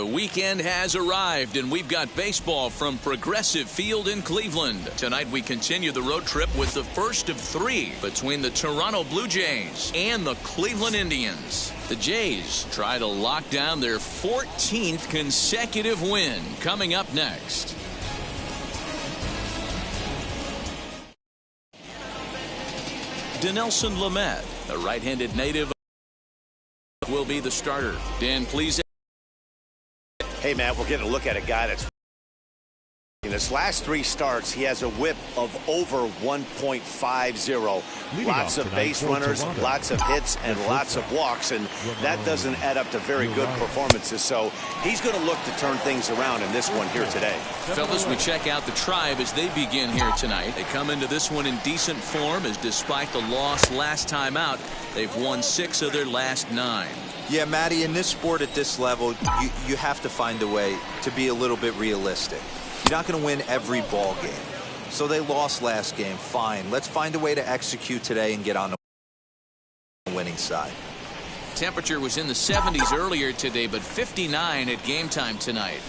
The weekend has arrived, and we've got baseball from Progressive Field in Cleveland. Tonight we continue the road trip with the first of three between the Toronto Blue Jays and the Cleveland Indians. The Jays try to lock down their 14th consecutive win. Coming up next. Dinelson Lamet, the right-handed native, will be the starter. Dan, please. Hey, Matt, we're getting a look at a guy that's in his last three starts. He has a whip of over 1.50. Lots of base runners, lots of hits, and lots of walks, and that doesn't add up to very good performances. So he's going to look to turn things around in this one here today. Fellas, we check out the Tribe as they begin here tonight. They come into this one in decent form, as despite the loss last time out, they've won 6 of their last 9. Yeah, Matty, in this sport at this level, you have to find a way to be a little bit realistic. You're not going to win every ball game. So they lost last game. Fine. Let's find a way to execute today and get on the winning side. Temperature was in the 70s earlier today, but 59 at game time tonight.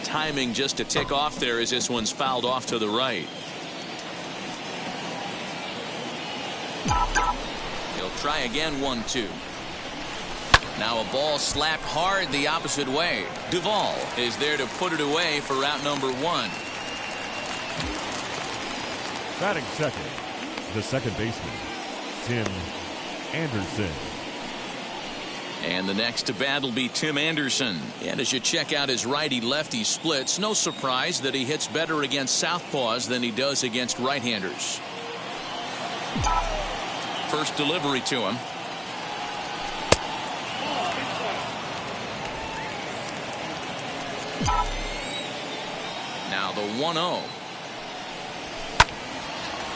Timing just to tick off there as this one's fouled off to the right. He'll try again, 1-2. Now a ball slapped hard the opposite way. Duvall is there to put it away for route number 1. Batting second, the second baseman, Tim Anderson. And the next to bat will be Tim Anderson. And as you check out his righty-lefty splits, no surprise that he hits better against southpaws than he does against right-handers. First delivery to him. Now the 1-0.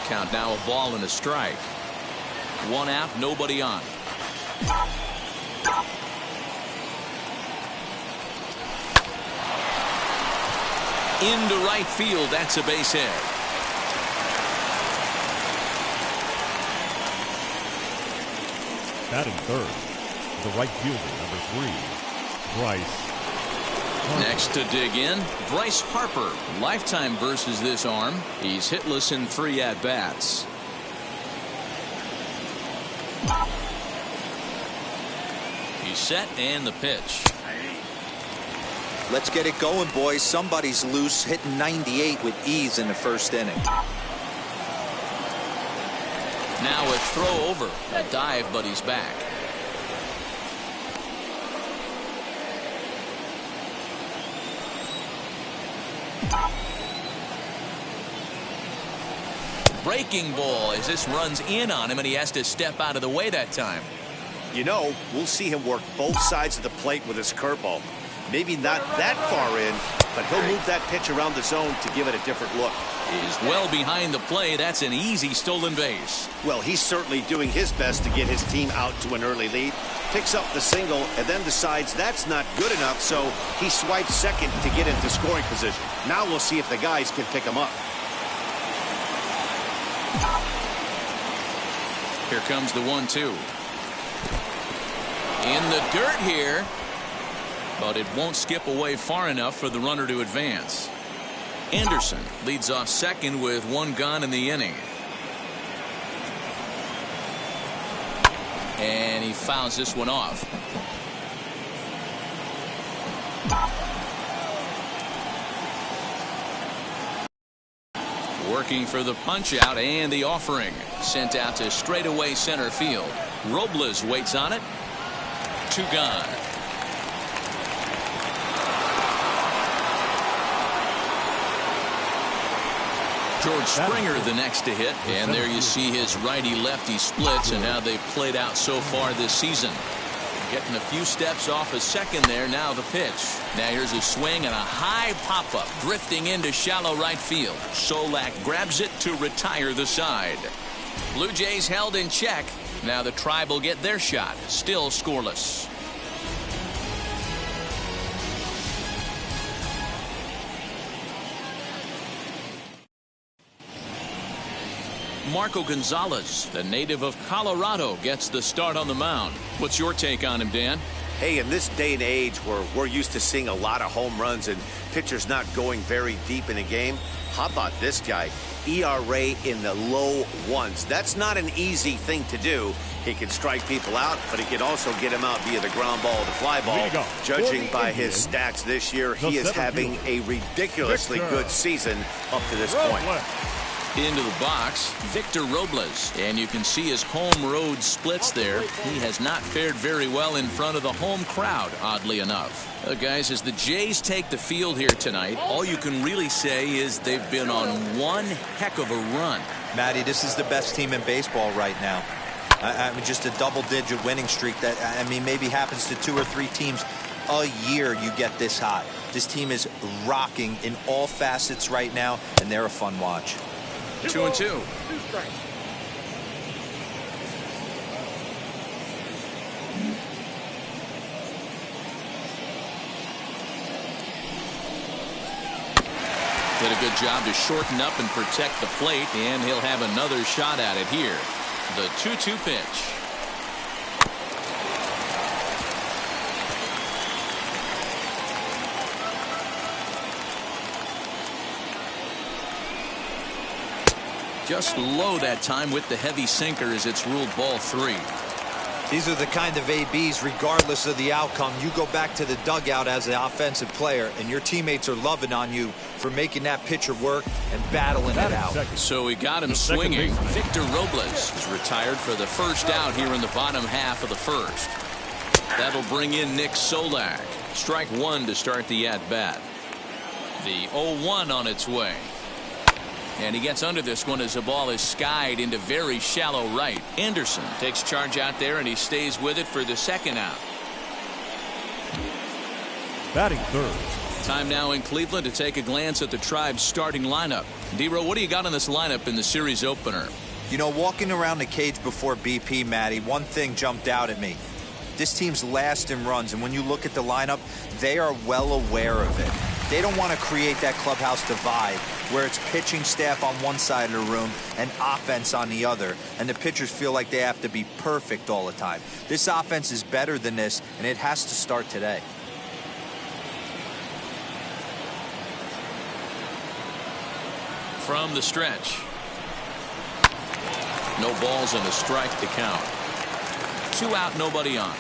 Count now, a ball and a strike. 1 out, nobody on. Into right field, that's a base hit. Batting third, the right fielder, number 3, Bryce. Next to dig in, Bryce Harper. Lifetime versus this arm. He's hitless in 3 at-bats. He's set, and the pitch. Let's get it going, boys. Somebody's loose, hitting 98 with ease in the first inning. Now a throw over. A dive, but he's back. Breaking ball as this runs in on him, and he has to step out of the way that time. You know, we'll see him work both sides of the plate with his curveball. Maybe not that far in, but he'll move that pitch around the zone to give it a different look. He's well behind the play. That's an easy stolen base. Well, he's certainly doing his best to get his team out to an early lead. Picks up the single and then decides that's not good enough, so he swipes second to get into scoring position. Now we'll see if the guys can pick him up. Here comes the 1-2. In the dirt here, but it won't skip away far enough for the runner to advance. Anderson leads off second with 1 gone in the inning. And he fouls this one off. Working for the punch out, and the offering sent out to straightaway center field. Robles waits on it. 2 gone. George Springer the next to hit, and there you see his righty-lefty splits and how they've played out so far this season. Getting a few steps off a second there. Now the pitch. Now here's a swing and a high pop-up drifting into shallow right field. Solak grabs it to retire the side. Blue Jays held in check. Now the Tribe will get their shot. Still scoreless. Marco Gonzalez, the native of Colorado, gets the start on the mound. What's your take on him, Dan? Hey, in this day and age where we're used to seeing a lot of home runs and pitchers not going very deep in a game, how about this guy? ERA in the low ones. That's not an easy thing to do. He can strike people out, but he can also get them out via the ground ball or the fly ball. Judging by his stats this year, he is having a ridiculously good season up to this point. Into the box, Victor Robles. And you can see his home-road splits there. He has not fared very well in front of the home crowd, oddly enough. Guys, as the Jays take the field here tonight, all you can really say is they've been on one heck of a run. Matty, this is the best team in baseball right now. I mean, just a double-digit winning streak that, I mean, maybe happens to 2 or 3 teams a year you get this hot. This team is rocking in all facets right now, and they're a fun watch. 2-2. Did a good job to shorten up and protect the plate, and he'll have another shot at it here. The 2-2 pitch. Just low that time with the heavy sinker as it's ruled ball 3. These are the kind of ABs, regardless of the outcome. You go back to the dugout as an offensive player, and your teammates are loving on you for making that pitcher work and battling it out. So he got him swinging. Victor Robles is retired for the first out here in the bottom half of the first. That'll bring in Nick Solak. Strike 1 to start the at-bat. The 0-1 on its way. And he gets under this one as the ball is skied into very shallow right. Anderson takes charge out there, and he stays with it for the second out. Batting third. Time now in Cleveland to take a glance at the Tribe's starting lineup. D-Row, what do you got on this lineup in the series opener? You know, walking around the cage before BP, Matty, one thing jumped out at me. This team's last in runs, and when you look at the lineup, they are well aware of it. They don't want to create that clubhouse divide where it's pitching staff on one side of the room and offense on the other, and the pitchers feel like they have to be perfect all the time. This offense is better than this, and it has to start today. From the stretch. No balls and a strike to count. 2 out, nobody on.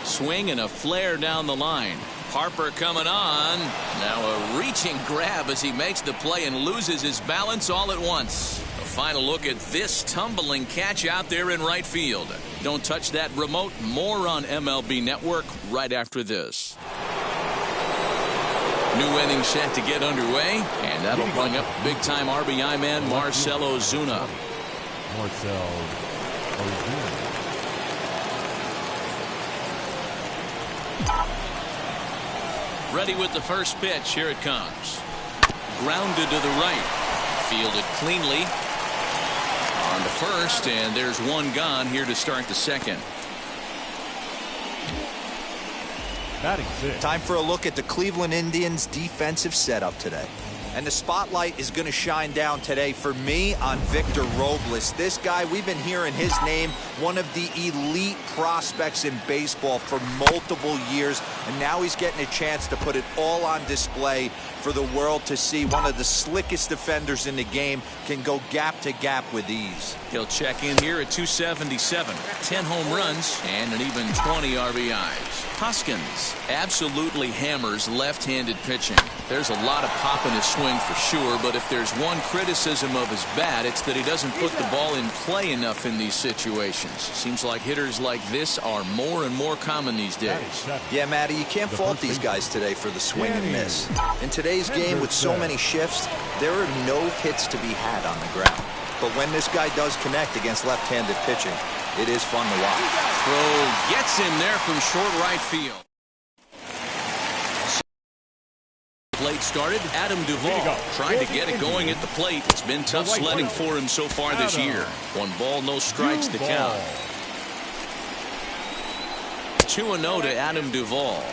Swing and a flare down the line. Harper coming on. Now a reaching grab as he makes the play and loses his balance all at once. A final look at this tumbling catch out there in right field. Don't touch that remote. More on MLB Network right after this. New inning set to get underway, and that'll bring up big-time RBI man Marcell Ozuna. Marcell Ozuna. Ready with the first pitch. Here it comes. Grounded to the right. Fielded cleanly. On to first, and there's one gone here to start the second. Batting six. Time for a look at the Cleveland Indians' defensive setup today. And the spotlight is going to shine down today for me on Victor Robles. This guy, we've been hearing his name, one of the elite prospects in baseball for multiple years, and now he's getting a chance to put it all on display for the world to see. One of the slickest defenders in the game can go gap to gap with ease. He'll check in here at 277, 10 home runs, and an even 20 RBIs. Hoskins absolutely hammers left-handed pitching. There's a lot of pop in his swing for sure, but if there's one criticism of his bat, it's that he doesn't put the ball in play enough in these situations. Seems like hitters like this are more and more common these days. Yeah, Matty, you can't fault these guys today for the swing and miss. In today's game with so many shifts, there are no hits to be had on the ground. But when this guy does connect against left-handed pitching, it is fun to watch. Throw gets him there from short right field. Plate started. Adam Duvall trying to get it going at the plate. It's been tough sledding for him so far this year. 1 ball, no strikes to count. 2-0 to Adam Duvall.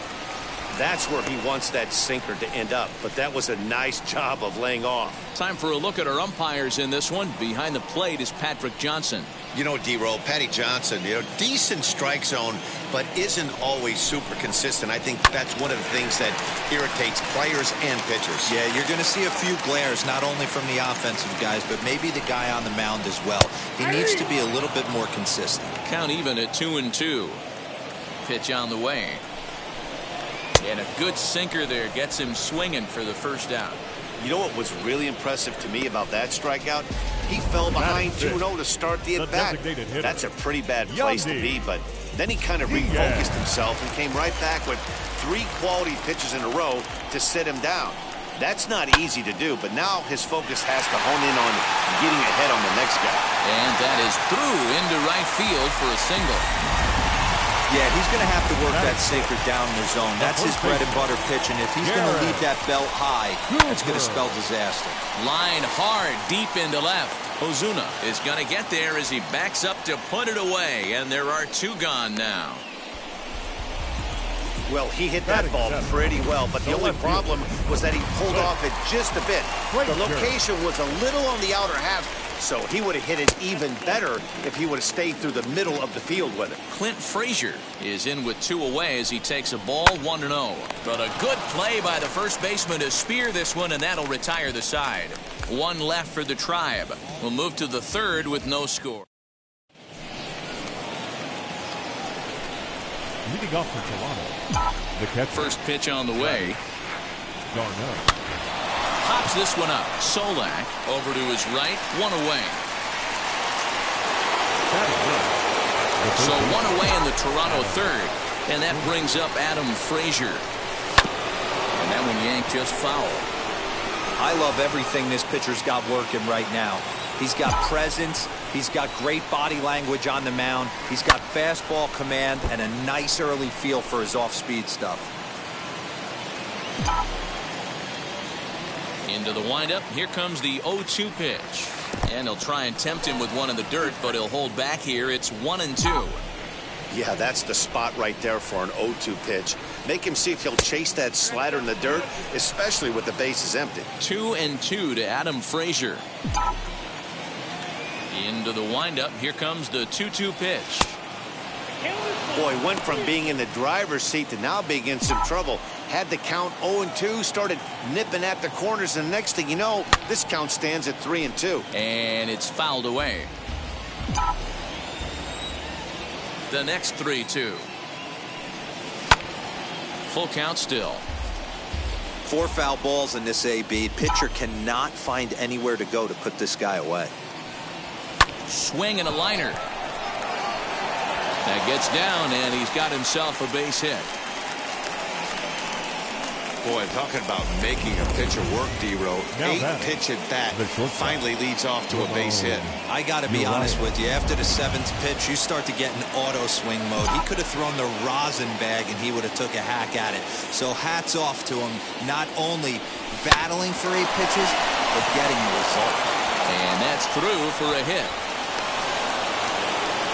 That's where he wants that sinker to end up, but that was a nice job of laying off. Time for a look at our umpires in this one. Behind the plate is Patrick Johnson. You know, D-Roll, Patty Johnson, decent strike zone, but isn't always super consistent. I think that's one of the things that irritates players and pitchers. Yeah, you're going to see a few glares, not only from the offensive guys, but maybe the guy on the mound as well. He needs to be a little bit more consistent. Count even at 2-2. Pitch on the way. And a good sinker there gets him swinging for the first out. You know what was really impressive to me about that strikeout? He fell behind 2-0 to start the at-bat. That's a pretty bad place to be, but then he kind of refocused himself and came right back with 3 quality pitches in a row to sit him down. That's not easy to do, but now his focus has to hone in on getting ahead on the next guy. And that is through into right field for a single. Yeah, he's going to have to work that sinker down in the zone. That's his bread and butter pitch, and if he's going to leave that belt high, that's going to spell disaster. Line hard deep into left. Ozuna is going to get there as he backs up to put it away, and there are 2 gone now. Well, he hit that ball pretty well, but the only problem was that he pulled off it just a bit. The location was a little on the outer half, so he would have hit it even better if he would have stayed through the middle of the field with it. Clint Frazier is in with 2 away as he takes a ball 1-0. But a good play by the first baseman to spear this one, and that'll retire the side. 1 left for the Tribe. We'll move to the 3rd with no score. Leading off for Toronto, the catcher. First pitch on the way. Darnell. Pops this one up. Solak over to his right. 1 away. So 1 away in the Toronto 3rd. And that brings up Adam Frazier. And that one yanked just foul. I love everything this pitcher's got working right now. He's got presence. He's got great body language on the mound. He's got fastball command and a nice early feel for his off-speed stuff. Into the windup. Here comes the 0-2 pitch. And he'll try and tempt him with one in the dirt, but he'll hold back here. It's 1-2. Yeah, that's the spot right there for an 0-2 pitch. Make him see if he'll chase that slider in the dirt, especially with the bases empty. 2-2 to Adam Frazier. Into the windup. Here comes the 2-2 pitch. Boy, went from being in the driver's seat to now being in some trouble. Had the count 0-2, started nipping at the corners, and the next thing you know, this count stands at 3-2. And it's fouled away. The next 3-2. Full count still. 4 foul balls in this AB. Pitcher cannot find anywhere to go to put this guy away. Swing and a liner. That gets down, and he's got himself a base hit. Boy, talking about making a pitcher work, D-Row. 8 pitch at bat finally leads off to a base hit. I got to be honest with you. After the 7th pitch, you start to get in auto swing mode. He could have thrown the rosin bag, and he would have took a hack at it. So hats off to him, not only battling for 8 pitches, but getting the result. And that's through for a hit.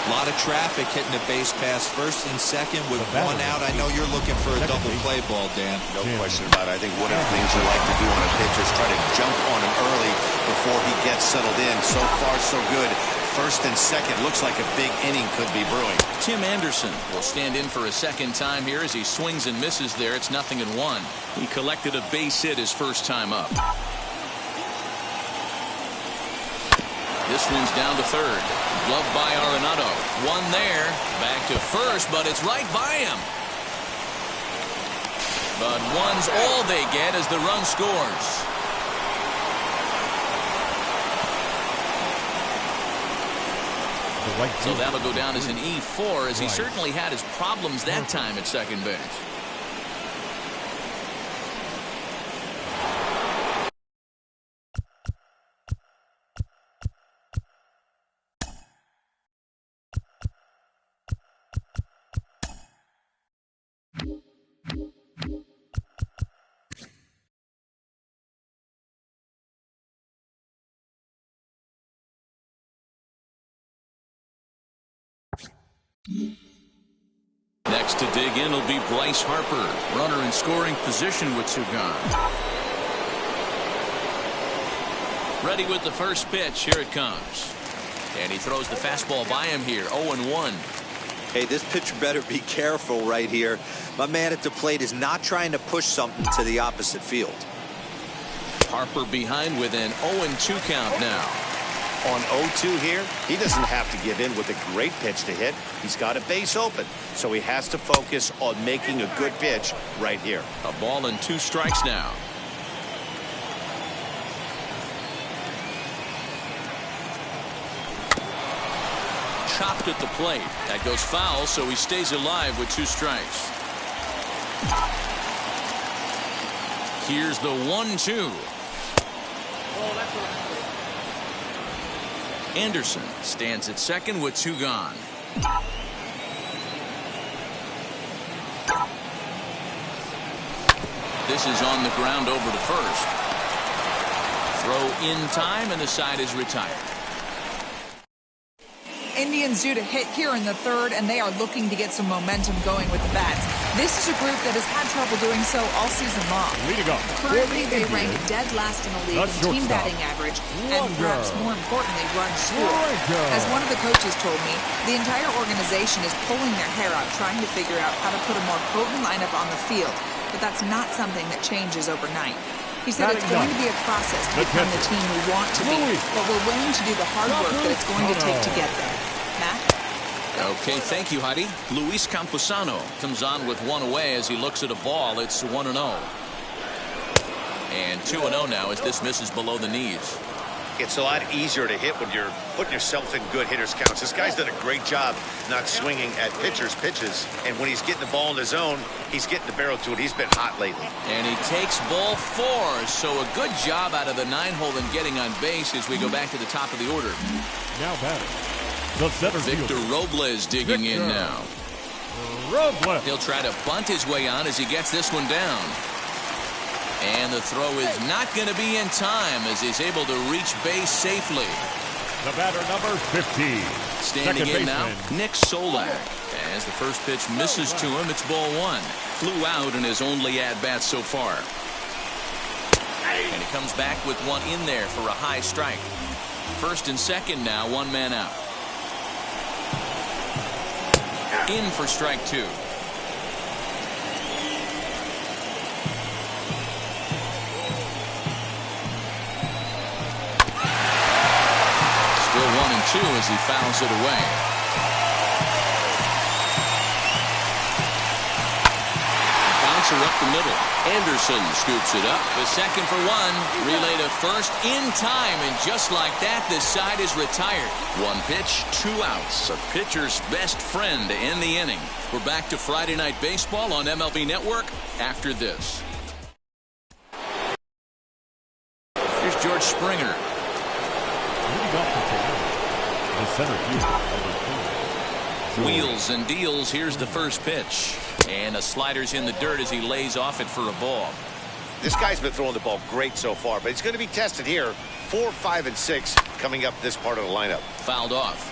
A lot of traffic hitting the base pass first and second with 1 out. I know you're looking for a double play ball, Dan. No question about it. I think one of the things you like to do on a pitcher is try to jump on him early before he gets settled in. So far, so good. First and second looks like a big inning could be brewing. Tim Anderson will stand in for a second time here as he swings and misses there. It's 0-1. He collected a base hit his first time up. This one's down to 3rd. Gloved by Arenado. 1 there. Back to first, but it's right by him. But 1's all they get as the run scores. So that'll go down as an E4, as he certainly had his problems that time at second base. Next to dig in will be Bryce Harper. Runner in scoring position with 2 gone. Ready with the first pitch. Here it comes. And he throws the fastball by him here. 0-1. Hey, this pitcher better be careful right here. My man at the plate is not trying to push something to the opposite field. Harper behind with an 0-2 count now. On 0-2 here, he doesn't have to give in with a great pitch to hit. He's got a base open, so he has to focus on making a good pitch right here. A ball and 2 strikes now. Chopped at the plate. That goes foul, so he stays alive with 2 strikes. Here's the 1-2. Anderson stands at second with 2 gone. This is on the ground over to first. Throw in time, and the side is retired. Indians due to hit here in the 3rd, and they are looking to get some momentum going with the bats. This is a group that has had trouble doing so all season long. Leading up. Currently, they rank dead last in the league in team batting average, and perhaps more importantly, runs scored. As one of the coaches told me, the entire organization is pulling their hair out trying to figure out how to put a more potent lineup on the field, but that's not something that changes overnight. He said it's going to be a process to become the team we want to be, but we're willing to do the hard work that it's going to take to get there. Matt? Okay, thank you, Heidi. Luis Camposano comes on with 1 away as he looks at a ball. It's 1-0. And 2-0 now as this misses below the knees. It's a lot easier to hit when you're putting yourself in good hitters' counts. This guy's done a great job not swinging at pitchers' pitches. And when he's getting the ball in the zone, he's getting the barrel to it. He's been hot lately. And he takes ball 4. So a good job out of the 9-hole and getting on base as we go back to the top of the order. Now batting. The center Victor fielder. Robles digging in now. Robles. He'll try to bunt his way on as he gets this one down. And the throw is not going to be in time as he's able to reach base safely. The batter, number 15. Standing in now, Nick Solak. As the first pitch misses to him, it's ball 1. Flew out in his only at-bat so far. And he comes back with 1 in there for a high strike. First and second now, 1 man out. In for strike 2. Still 1-2 as he fouls it away. Bouncer up the middle. Anderson scoops it up. The second for 1. Relay to first in time, and just like that, this side is retired. 1 pitch, 2 outs. A pitcher's best friend to end the inning. We're back to Friday Night Baseball on MLB Network after this. Here's George Springer. The center fielder. Wheels and deals. Here's the first pitch. And a slider's in the dirt as he lays off it for a ball. This guy's been throwing the ball great so far, but he's going to be tested here. 4, 5, and 6 coming up this part of the lineup. Fouled off.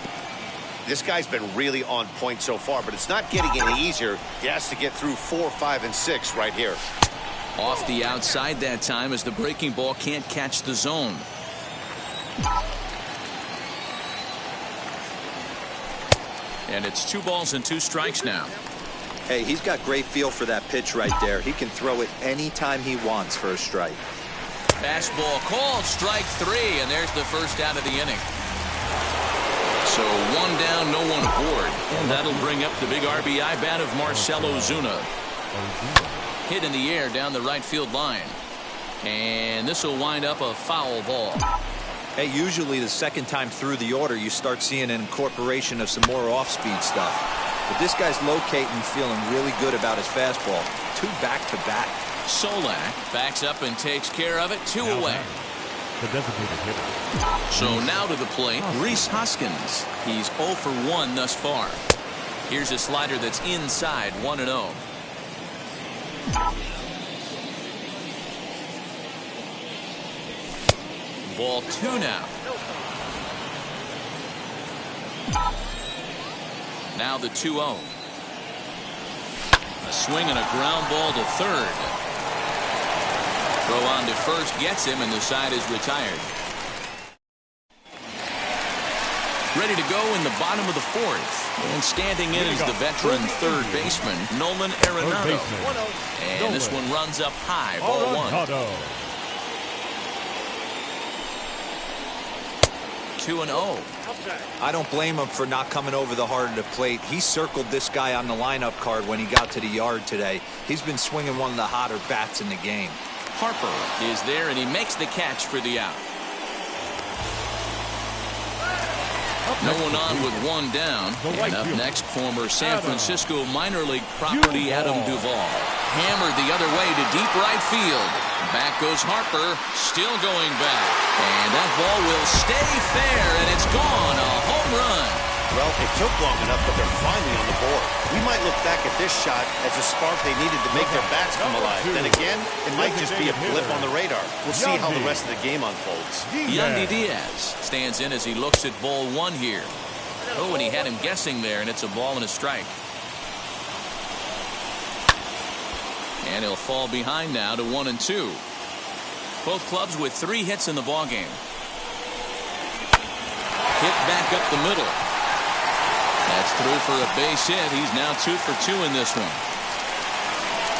This guy's been really on point so far, but it's not getting any easier. He has to get through 4, 5, and 6 right here. Off the outside that time as the breaking ball can't catch the zone. And it's 2 balls and 2 strikes now. Hey, he's got great feel for that pitch right there. He can throw it anytime he wants for a strike. Fastball called, strike 3, and there's the first out of the inning. So 1 down, no one aboard, and that'll bring up the big RBI bat of Marcell Ozuna. Hit in the air down the right field line, and this will wind up a foul ball. Hey, usually the second time through the order, you start seeing an incorporation of some more off-speed stuff. But this guy's locating, feeling really good about his fastball. 2 back-to-back. Solak backs up and takes care of it. 2 away. The designated hitter. So now to the plate, Rhys Hoskins. He's 0 for 1 thus far. Here's a slider that's inside, 1-0. Ball 2 now. Now the 2-0. swing and a ground ball to third. Throw on to first gets him, and the side is retired. Ready to go in the bottom of the fourth. And standing in is the veteran third baseman, Nolan Arenado. And this one runs up high, ball one. 2-0. I don't blame him for not coming over the heart of the plate. He circled this guy on the lineup card when he got to the yard today. He's been swinging one of the hotter bats in the game. Harper is there, and he makes the catch for the out. No one on with one down. And up next, former San Francisco minor league property Adam Duvall. Hammered the other way to deep right field. Back goes Harper, still going back. And that ball will stay fair, and it's gone. A home run. Well, it took long enough, but they're finally on the board. We might look back at this shot as a spark they needed to make their bats come alive. Then again, it might just be a blip on the radar. We'll see how the rest of the game unfolds. Yandy Diaz stands in as he looks at ball one here. Oh, and he had him guessing there, and it's a ball and a strike. And he'll fall behind now to 1-2. Both clubs with 3 hits in the ballgame. Hit back up the middle. That's through for a base hit. He's now 2 for 2 in this one.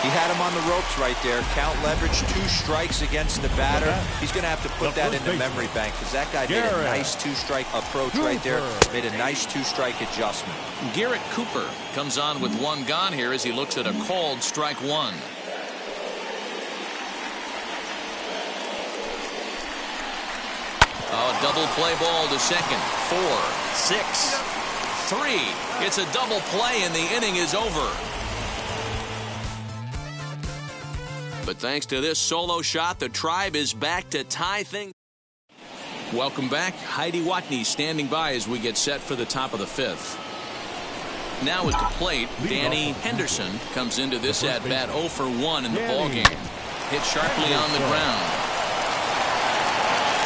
He had him on the ropes right there. Count leverage, 2 strikes against the batter. He's going to have to put that in the memory bank because that guy made a nice 2-strike approach right there. Made a nice 2-strike adjustment. Garrett Cooper comes on with 1 gone here as he looks at a called strike 1. Oh, double play ball to second. 4, 6, 3. It's a double play, and the inning is over. But thanks to this solo shot, the Tribe is back to tie things. Welcome back. Heidi Watney standing by as we get set for the top of the 5th. Now at the plate, Danny Henderson comes into this at-bat 0 for 1 in the ballgame. Hit sharply on the ground.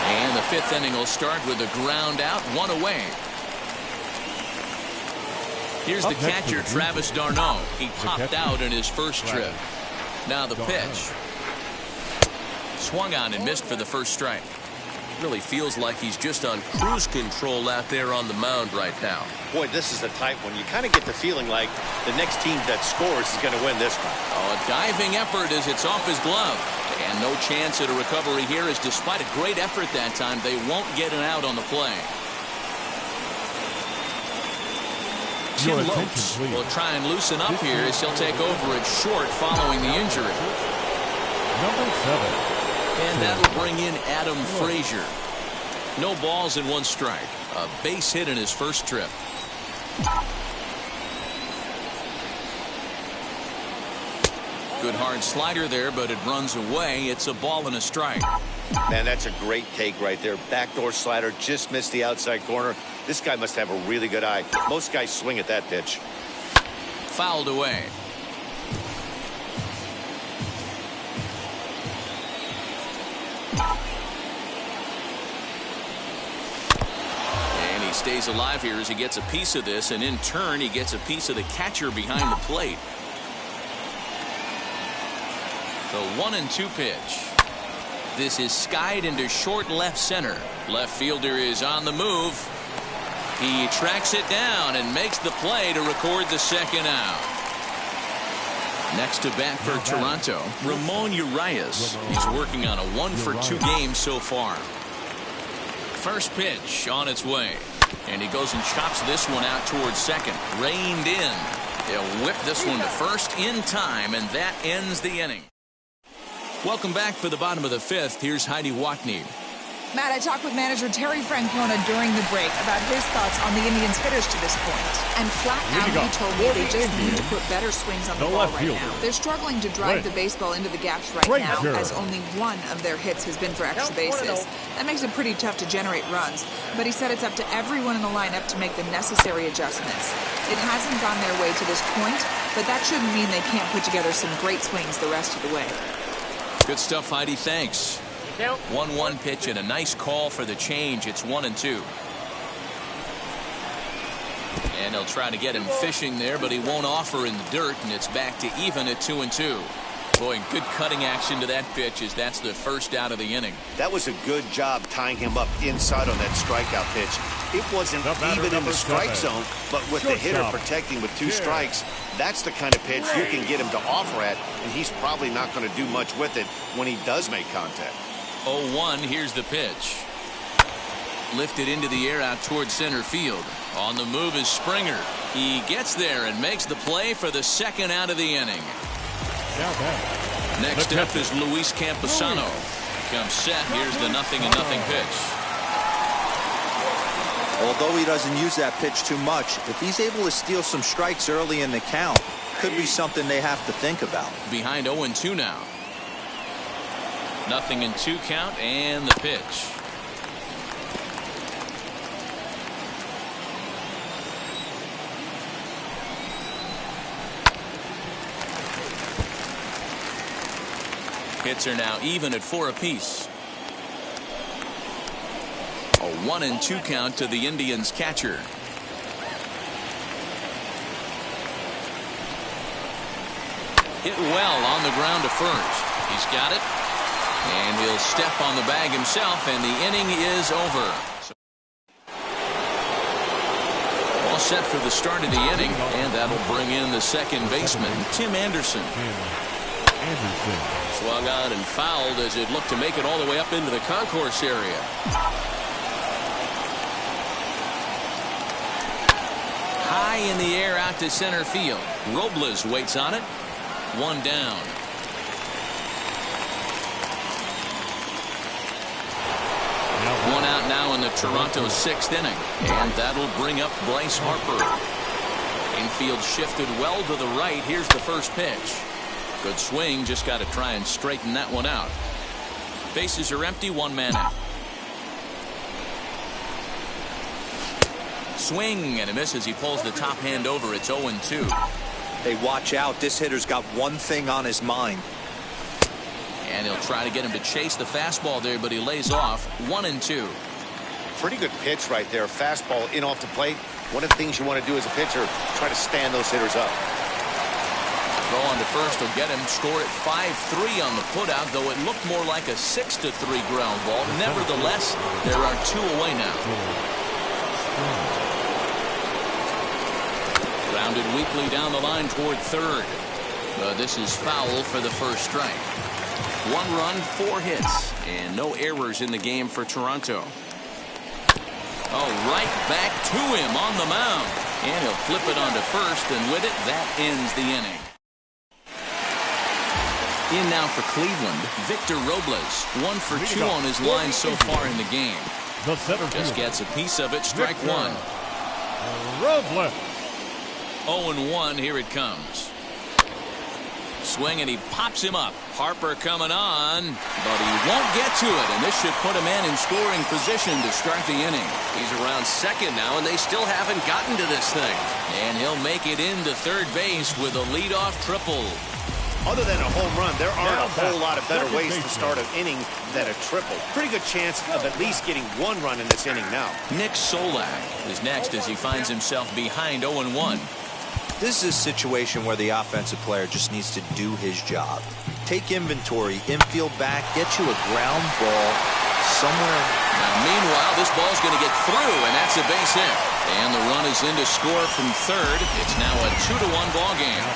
And the 5th inning will start with a ground out, 1 away. Here's the catcher, Travis d'Arnaud. He popped out in his first trip. Now the pitch. Swung on and missed for the first strike. Really feels like he's just on cruise control out there on the mound right now. Boy, this is the type when you kind of get the feeling like the next team that scores is going to win this one. Oh, a diving effort as it's off his glove. And no chance at a recovery here, as despite a great effort that time, they won't get an out on the play. Tim Lopes will try and loosen up here as he'll take over at short following the injury. Number 7. And that'll bring in Adam Frazier. No balls and 1 strike. A base hit in his first trip. Good hard slider there, but it runs away. It's a ball and a strike. Man, that's a great take right there. Backdoor slider, just missed the outside corner. This guy must have a really good eye. Most guys swing at that pitch. Fouled away. And he stays alive here as he gets a piece of this, and in turn he gets a piece of the catcher behind the plate. The 1-2 pitch. This is skied into short left center. Left fielder is on the move. He tracks it down and makes the play to record the second out. Next to bat for Toronto, Ramon Urias. He's working on a 1 for 2 game so far. First pitch on its way. And he goes and chops this one out towards second. Reined in. They'll whip this one to first in time, and that ends the inning. Welcome back for the bottom of the 5th. Here's Heidi Watney. Matt, I talked with manager Terry Francona during the break about his thoughts on the Indians' hitters to this point. And flat out, he told me they just need to put better swings on the ball right now. They're struggling to drive the baseball into the gaps right now, as only 1 of their hits has been for extra bases. That makes it pretty tough to generate runs, but he said it's up to everyone in the lineup to make the necessary adjustments. It hasn't gone their way to this point, but that shouldn't mean they can't put together some great swings the rest of the way. Good stuff, Heidi. Thanks. 1-1 pitch and a nice call for the change. It's 1-2. And he'll try to get him fishing there, but he won't offer in the dirt, and it's back to even at 2-2. Boy, good cutting action to that pitch as that's the first out of the inning. That was a good job tying him up inside on that strikeout pitch. It wasn't even in the strike zone, but with the hitter protecting with 2 strikes, that's the kind of pitch you can get him to offer at, and he's probably not going to do much with it when he does make contact. 0-1, here's the pitch. Lifted into the air out towards center field. On the move is Springer. He gets there and makes the play for the second out of the inning. Next up is Luis Camposano. Comes set. Here's the 0-0 pitch. Although he doesn't use that pitch too much, if he's able to steal some strikes early in the count, could be something they have to think about. Behind 0-2 now. 0-2 count and the pitch. Hits are now even at 4 apiece. A 1-2 count to the Indians catcher. Hit well on the ground to first. He's got it. And he'll step on the bag himself, and the inning is over. All set for the start of the inning, and that'll bring in the second baseman, Tim Anderson. Swung on and fouled as it looked to make it all the way up into the concourse area. High in the air out to center field. Robles waits on it. 1 down. One out now in the Toronto 6th inning. And that'll bring up Bryce Harper. Infield shifted well to the right. Here's the first pitch. Good swing, just got to try and straighten that one out. Bases are empty, 1 man out. Swing and a miss as he pulls the top hand over. It's 0-2. Hey, watch out. This hitter's got one thing on his mind. And he'll try to get him to chase the fastball there, but he lays off. 1-2. Pretty good pitch right there. Fastball in off the plate. One of the things you want to do as a pitcher, try to stand those hitters up. Throw on to first will get him. Score at 5-3 on the putout, though it looked more like a 6-3 ground ball. Nevertheless, there are 2 away now. Grounded weakly down the line toward third. This is foul for the first strike. 1 run, 4 hits, and no errors in the game for Toronto. Oh, right back to him on the mound. And he'll flip it onto first, and with it, that ends the inning. In now for Cleveland, Victor Robles. 1 for 2 on his line so far in the game. Just gets a piece of it. Strike 1. Robles. 0-1. Here it comes. Swing, and he pops him up. Harper coming on, but he won't get to it, and this should put a man in scoring position to start the inning. He's around second now, and they still haven't gotten to this thing. And he'll make it into third base with a leadoff triple. Other than a home run, there aren't a whole lot of better ways to start an inning than a triple. Pretty good chance of at least getting 1 run in this inning now. Nick Solak is next as he finds himself behind 0-1. This is a situation where the offensive player just needs to do his job. Take inventory, infield back, get you a ground ball somewhere. Now, meanwhile, this ball's going to get through, and that's a base hit. And the run is in to score from third. It's now a 2-1 ball game.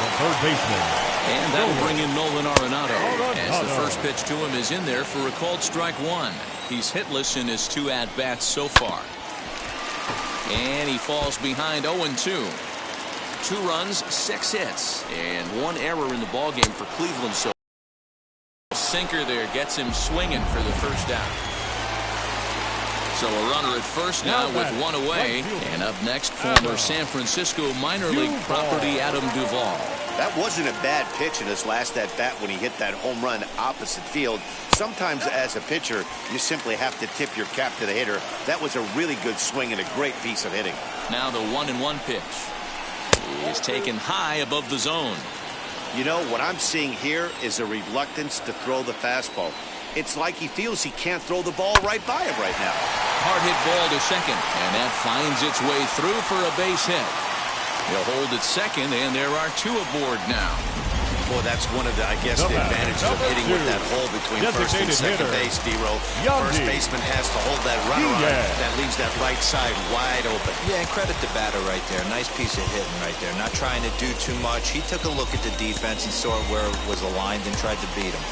The third baseman. And that'll bring in Nolan Arenado, as the first pitch to him is in there for a called strike 1. He's hitless in his 2 at-bats so far. And he falls behind 0-2. 2 runs, 6 hits, and 1 error in the ballgame for Cleveland. So sinker there gets him swinging for the first out. So a runner at first now with 1 away. And up next, former San Francisco minor league property Adam Duvall. That wasn't a bad pitch in his last at-bat when he hit that home run opposite field. Sometimes as a pitcher, you simply have to tip your cap to the hitter. That was a really good swing and a great piece of hitting. Now the 1-1 pitch is taken high above the zone. You know, what I'm seeing here is a reluctance to throw the fastball. It's like he feels he can't throw the ball right by him right now. Hard hit ball to second, and that finds its way through for a base hit. He'll hold at second, and there are 2 aboard now. Boy, that's one of the, I guess, the advantages of hitting with that hole between first and second base, D-Row. First baseman has to hold that runner on. That leaves that right side wide open. Yeah, and credit the batter right there. Nice piece of hitting right there. Not trying to do too much. He took a look at the defense and saw where it was aligned and tried to beat him.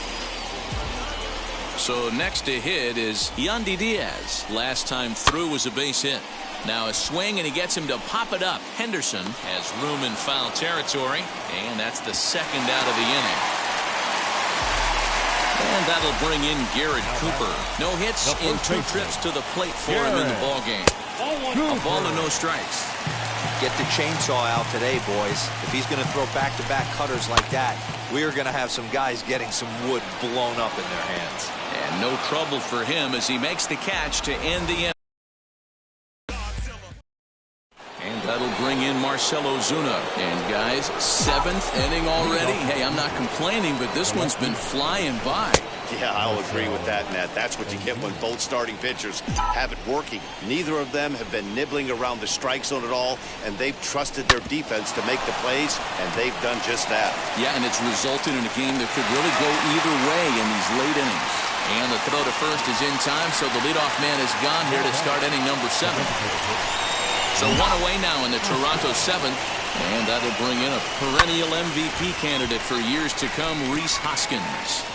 So next to hit is Yandy Diaz. Last time through was a base hit. Now a swing, and he gets him to pop it up. Henderson has room in foul territory, and that's the second out of the inning. And that'll bring in Garrett Cooper. No hits in 2 trips to the plate for him in the ballgame. A ball and no strikes. Get the chainsaw out today, boys. If he's going to throw back-to-back cutters like that, we are going to have some guys getting some wood blown up in their hands. And no trouble for him as he makes the catch to end the inning. And that'll bring in Marcell Ozuna. And guys, 7th inning already. Hey, I'm not complaining, but this one's been flying by. Yeah, I'll agree with that, Nat. That's what you get when both starting pitchers have it working. Neither of them have been nibbling around the strike zone at all, and they've trusted their defense to make the plays, and they've done just that. Yeah, and it's resulted in a game that could really go either way in these late innings. And the throw to first is in time, so the leadoff man is gone here to start inning number 7. So 1 away now in the Toronto 7th, and that'll bring in a perennial MVP candidate for years to come, Rhys Hoskins.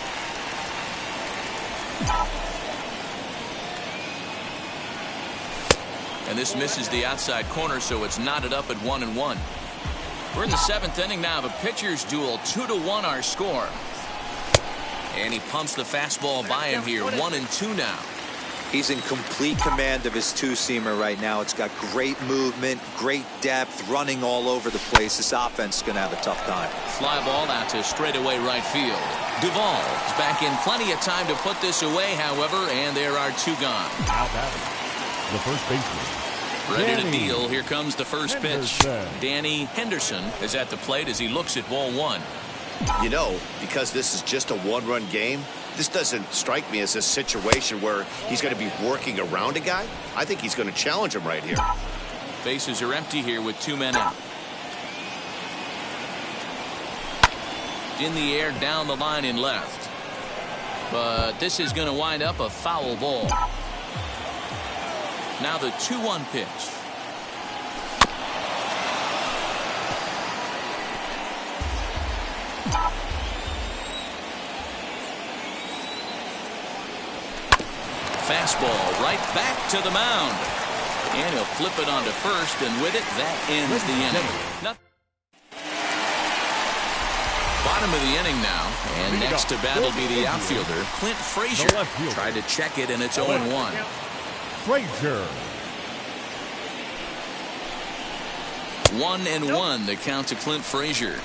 And this misses the outside corner, so it's knotted up at 1-1. We're in the 7th inning now. The pitchers duel, 2-1 our score. And he pumps the fastball by him here, 1-2 now. He's in complete command of his 2-seamer right now. It's got great movement, great depth, running all over the place. This offense is going to have a tough time. Fly ball out to straightaway right field. Duvall is back in plenty of time to put this away, however, and there are 2 gone. Now batting, the first baseman. Ready to deal. Here comes the first pitch. Danny Henderson is at the plate as he looks at ball 1. You know, because this is just a 1-run game, this doesn't strike me as a situation where he's going to be working around a guy. I think he's going to challenge him right here. Bases are empty here with 2 men out. In the air, down the line in left. But this is going to wind up a foul ball. Now the 2-1 pitch. Fastball right back to the mound. And he'll flip it onto first, and with it, that ends the inning. Bottom of the inning now, and next to bat will be the outfielder, Clint Frazier. Tried to check it, and it's 0-1. Frazier. 1-1, the count to Clint Frazier.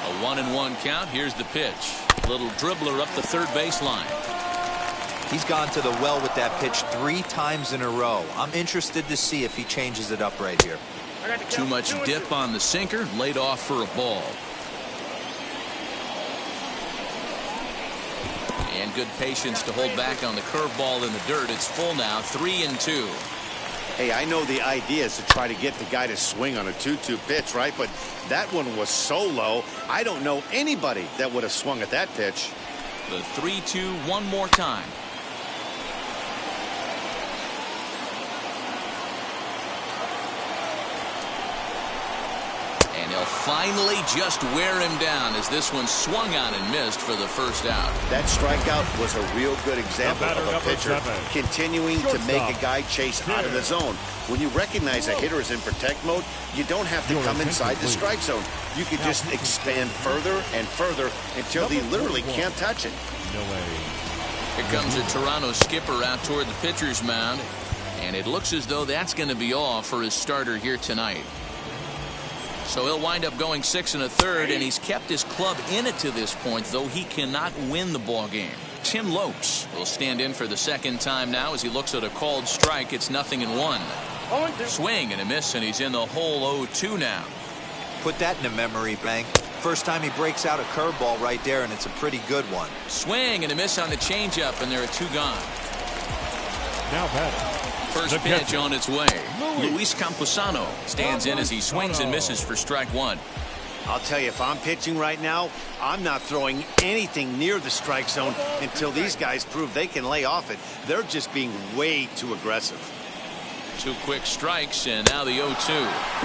A 1-1 count. Here's the pitch. Little dribbler up the third baseline. He's gone to the well with that pitch 3 times in a row. I'm interested to see if he changes it up right here. Too much dip on the sinker, laid off for a ball. And good patience to hold back on the curveball in the dirt. It's full now, 3-2. Hey, I know the idea is to try to get the guy to swing on a 2-2 pitch, right? But that one was so low, I don't know anybody that would have swung at that pitch. The 3-2 one more time. And he'll finally just wear him down as this one swung on and missed for the first out. That strikeout was a real good example of a pitcher continuing to make a guy chase out of the zone. When you recognize a hitter is in protect mode, you don't have to come inside the strike zone. You can just expand further and further until he literally can't touch it. No way. Here comes the Toronto skipper out toward the pitcher's mound, and it looks as though that's going to be all for his starter here tonight. So he'll wind up going 6 1/3, and he's kept his club in it to this point, though he cannot win the ball game. Tim Lopes will stand in for the second time now as he looks at a called strike. It's 0-1. Swing and a miss, and he's in the hole 0-2 now. Put that in a memory bank. First time he breaks out a curveball right there, and it's a pretty good one. Swing and a miss on the changeup, and there are 2 gone. Now batting. First pitch on its way. Luis Camposano stands in as he swings and misses for strike 1. I'll tell you, if I'm pitching right now, I'm not throwing anything near the strike zone until these guys prove they can lay off it. They're just being way too aggressive. 2 quick strikes, and now the 0-2.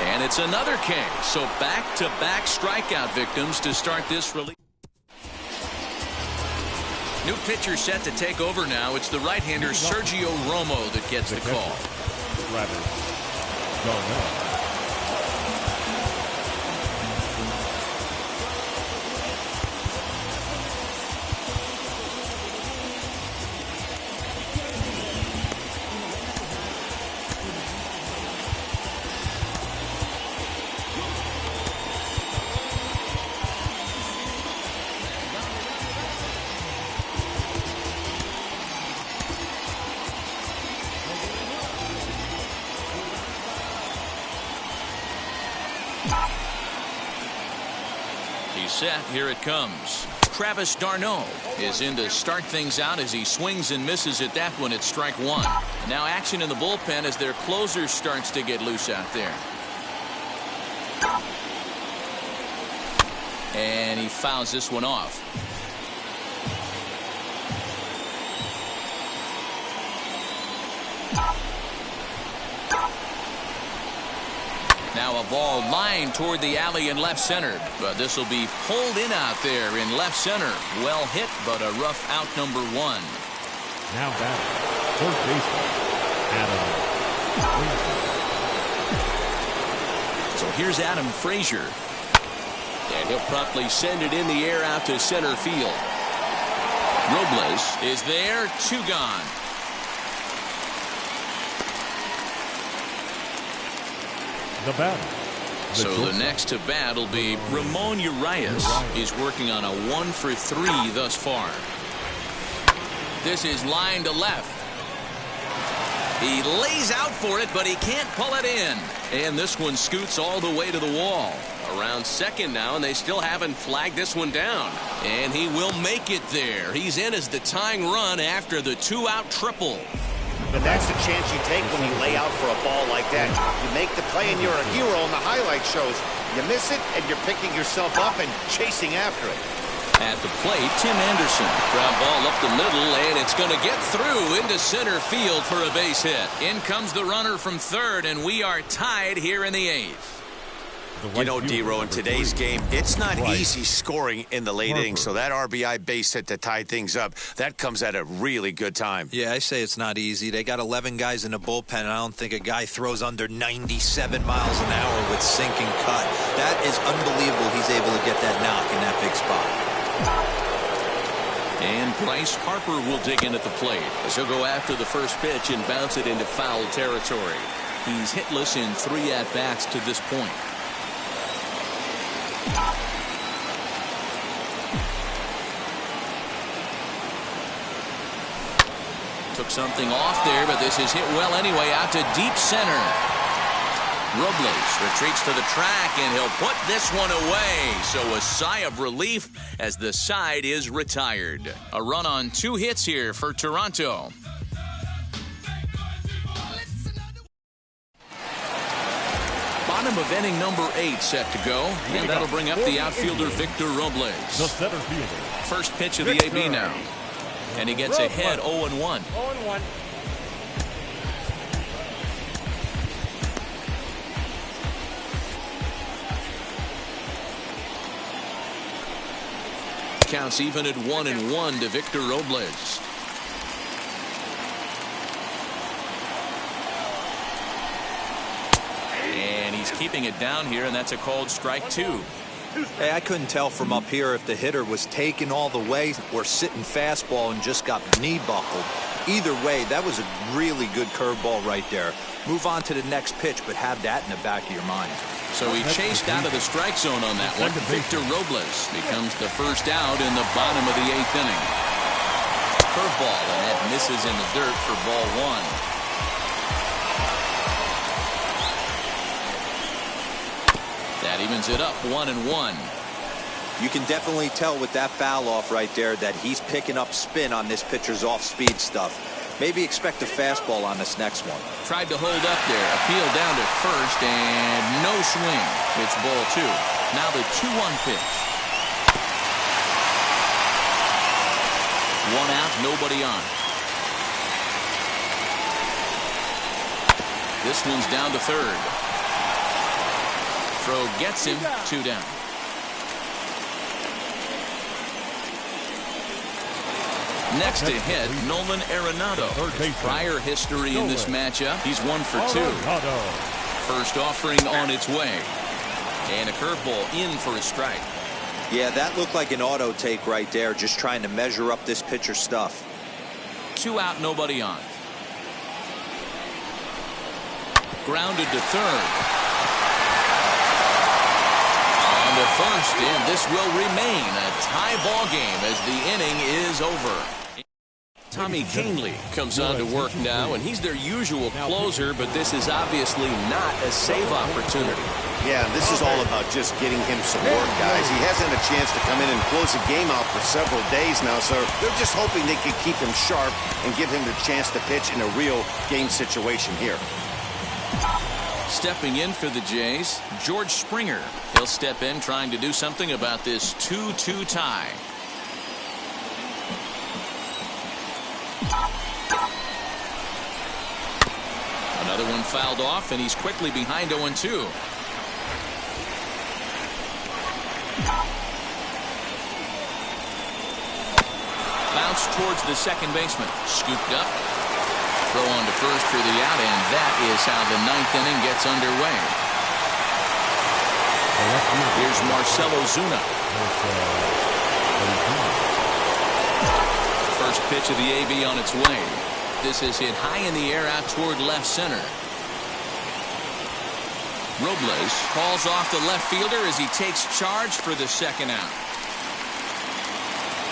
And it's another K. So back-to-back strikeout victims to start this relief. New pitcher set to take over now. It's the right-hander Sergio Romo that gets the call. He's set. Here it comes. Travis d'Arnaud is in to start things out as he swings and misses at that one at strike 1. And now action in the bullpen as their closer starts to get loose out there. And he fouls this one off. Now a ball lined toward the alley in left center, but this will be pulled in out there in left center. Well hit, but a rough out number 1. Now batting. Third baseman, Adam Frazier. So here's Adam Frazier. And he'll promptly send it in the air out to center field. Robles is there. 2 gone. The batter. So the next to bat will be Ramon Urias. He's working on a 1-for-3 thus far. This is line to left. He lays out for it, but he can't pull it in. And this one scoots all the way to the wall. Around second now, and they still haven't flagged this one down. And he will make it there. He's in as the tying run after the 2-out triple. And that's the chance you take when you lay out for a ball like that. You make the play and you're a hero in the highlight shows. You miss it and you're picking yourself up and chasing after it. At the plate, Tim Anderson. Ground ball up the middle, and it's going to get through into center field for a base hit. In comes the runner from third, and we are tied here in the 8th. You know, D-Row, in today's game, it's not easy scoring in the late innings, so that RBI base hit to tie things up, that comes at a really good time. Yeah, I say it's not easy. They got 11 guys in the bullpen, and I don't think a guy throws under 97 miles an hour with sinking cut. That is unbelievable he's able to get that knock in that big spot. And Bryce Harper will dig in at the plate as he'll go after the first pitch and bounce it into foul territory. He's hitless in 3 at-bats to this point. Took something off there, but this is hit well anyway, out to deep center. Robles retreats to the track, and he'll put this one away. So a sigh of relief as the side is retired. A run on 2 hits here for Toronto. Bottom of inning number 8 set to go, and that'll bring up the outfielder Victor Robles. The center fielder. First pitch of the AB now. And he gets ahead 0-1. 0-1. Counts even at 1-1 to Victor Robles. And he's keeping it down here, and that's a called strike 2. Hey, I couldn't tell from up here if the hitter was taking all the way or sitting fastball and just got knee buckled. Either way, that was a really good curveball right there. Move on to the next pitch, but have that in the back of your mind. So he chased out of the strike zone on that one. Victor Robles becomes the first out in the bottom of the 8th inning. Curveball, and that misses in the dirt for ball 1. That evens it up 1-1. You can definitely tell with that foul off right there that he's picking up spin on this pitcher's off-speed stuff. Maybe expect a fastball on this next one. Tried to hold up there. Appeal down to first, and no swing. It's ball 2. Now the 2-1 pitch. 1 out, nobody on. This one's down to third. Throw gets him, 2 down. Next to hit, Nolan Arenado. Prior history in this matchup, he's 1 for 2. First offering on its way. And a curveball in for a strike. Yeah, that looked like an auto take right there, just trying to measure up this pitcher's stuff. 2 out, nobody on. Grounded to third. On to first, and this will remain a tie ball game as the inning is over. Tommy Kahnle comes on to work now, and he's their usual closer, but this is obviously not a save opportunity. Yeah, this is all about just getting him some work, guys. He hasn't had a chance to come in and close the game out for several days now, so they're just hoping they can keep him sharp and give him the chance to pitch in a real game situation here. Stepping in for the Jays, George Springer. He'll step in trying to do something about this 2-2 tie. Another one fouled off, and he's quickly behind 0-2. Bounce towards the second baseman. Scooped up. Throw on to first for the out, and that is how the 9th inning gets underway. Here's Marcell Ozuna. First pitch of the AB on its way. This is hit high in the air out toward left center. Robles calls off the left fielder as he takes charge for the second out.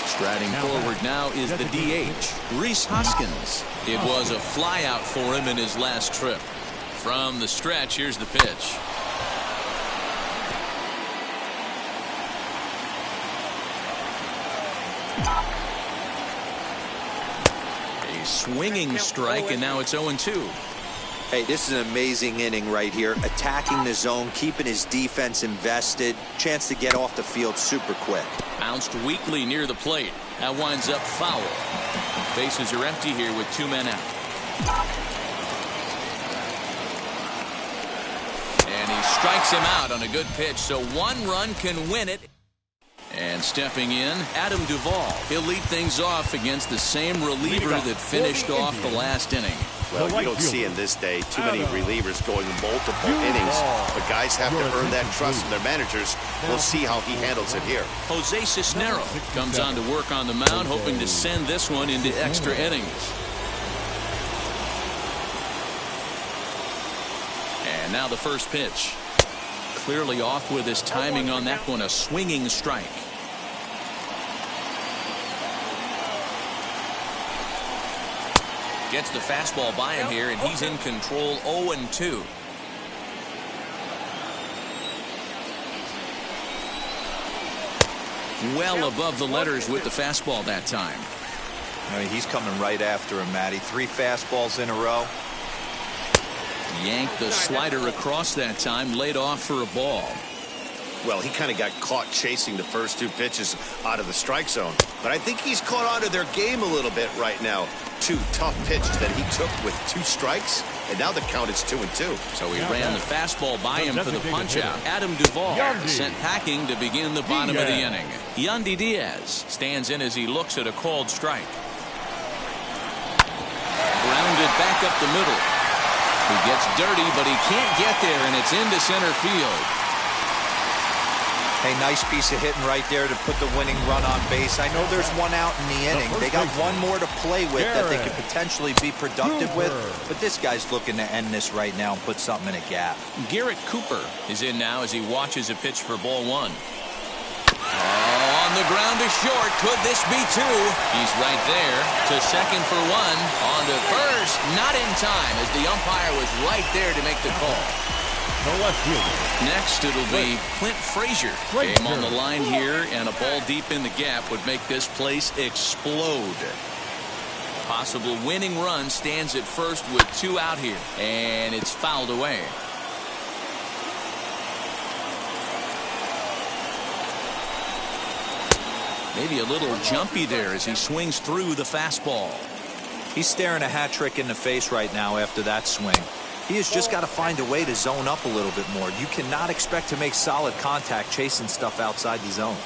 Striding forward now is the DH, Rhys Hoskins. It was a flyout for him in his last trip. From the stretch, here's the pitch. A swinging strike, and now it's 0-2. Hey, this is an amazing inning right here. Attacking the zone, keeping his defense invested. Chance to get off the field super quick. Bounced weakly near the plate. That winds up foul. Bases are empty here with 2 men out. And he strikes him out on a good pitch, so 1 run can win it. And stepping in, Adam Duvall. He'll lead things off against the same reliever that finished off the last inning. Well, you don't see in this day too many relievers going multiple innings, but guys have to earn that trust from their managers. We'll see how he handles it here. Jose Cisnero comes on to work on the mound, hoping to send this one into extra innings. And now the first pitch. Clearly off with his timing on that one, a swinging strike. Gets the fastball by him here, and he's in control. 0-2. Well above the letters with the fastball that time. I mean, he's coming right after him, Matty. 3 fastballs in a row. Yanked the slider across that time, laid off for a ball. Well, he kind of got caught chasing the first 2 pitches out of the strike zone. But I think he's caught on to their game a little bit right now. 2 tough pitches that he took with 2 strikes, and now the count is 2-2. So he ran the fastball by him for the punch-out. Adam Duvall sent packing to begin the bottom of the inning. Yandy Diaz stands in as he looks at a called strike. Grounded back up the middle. He gets dirty, but he can't get there, and it's into center field. Hey, nice piece of hitting right there to put the winning run on base. I know there's 1 out in the inning. They got 1 more to play with that they could potentially be productive with, but this guy's looking to end this right now and put something in a gap. Garrett Cooper is in now as he watches a pitch for ball 1. Oh, on the ground to short. Could this be 2? He's right there to second for 1. On to first. Not in time as the umpire was right there to make the call. The left fielder. Next, it'll be Clint Frazier. Game on the line here, and a ball deep in the gap would make this place explode. Possible winning run stands at first with 2 out here, and it's fouled away. Maybe a little jumpy there as he swings through the fastball. He's staring a hat trick in the face right now after that swing. He has just got to find a way to zone up a little bit more. You cannot expect to make solid contact chasing stuff outside the zone.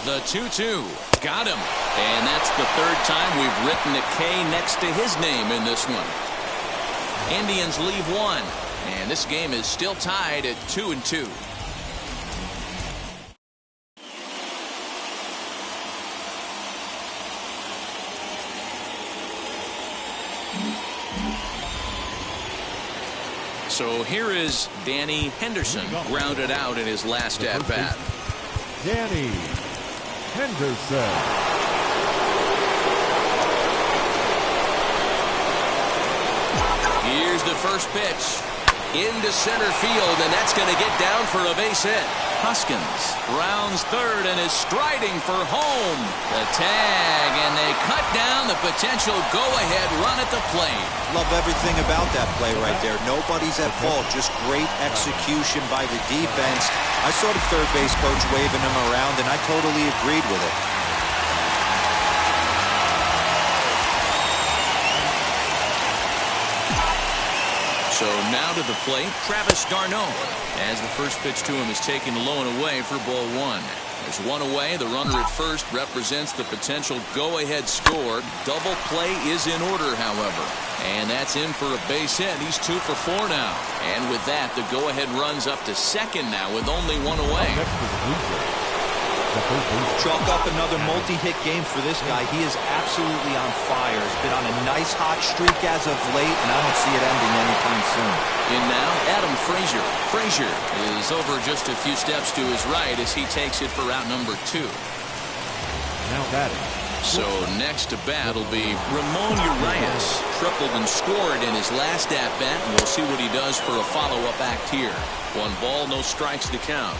The 2-2. Got him. And that's the 3rd time we've written a K next to his name in this one. Indians leave 1. And this game is still tied at 2-2. So here is Danny Henderson, grounded out in his last at-bat. Danny Henderson. Here's the first pitch. Into center field, and that's going to get down for a base hit. Hoskins rounds third and is striding for home. The tag, and they cut down the potential go-ahead run at the plate. Love everything about that play right there. Nobody's at fault, just great execution by the defense. I saw the third base coach waving him around, and I totally agreed with it. So now to the plate, Travis d'Arnaud, as the first pitch to him is taken low and away for ball 1. There's 1 away. The runner at first represents the potential go-ahead score. Double play is in order, however. And that's in for a base hit. He's 2 for 4 now. And with that, the go-ahead runs up to second now with only 1 away. Chalk up another multi-hit game for this guy. He is absolutely on fire. He's been on a nice hot streak as of late, and I don't see it ending anytime soon. In now, Adam Frazier. Frazier is over just a few steps to his right as he takes it for route number 2. Now batting. So next to bat will be Ramon Urias. Tripled and scored in his last at-bat, and we'll see what he does for a follow-up act here. 1 ball, no strikes to count.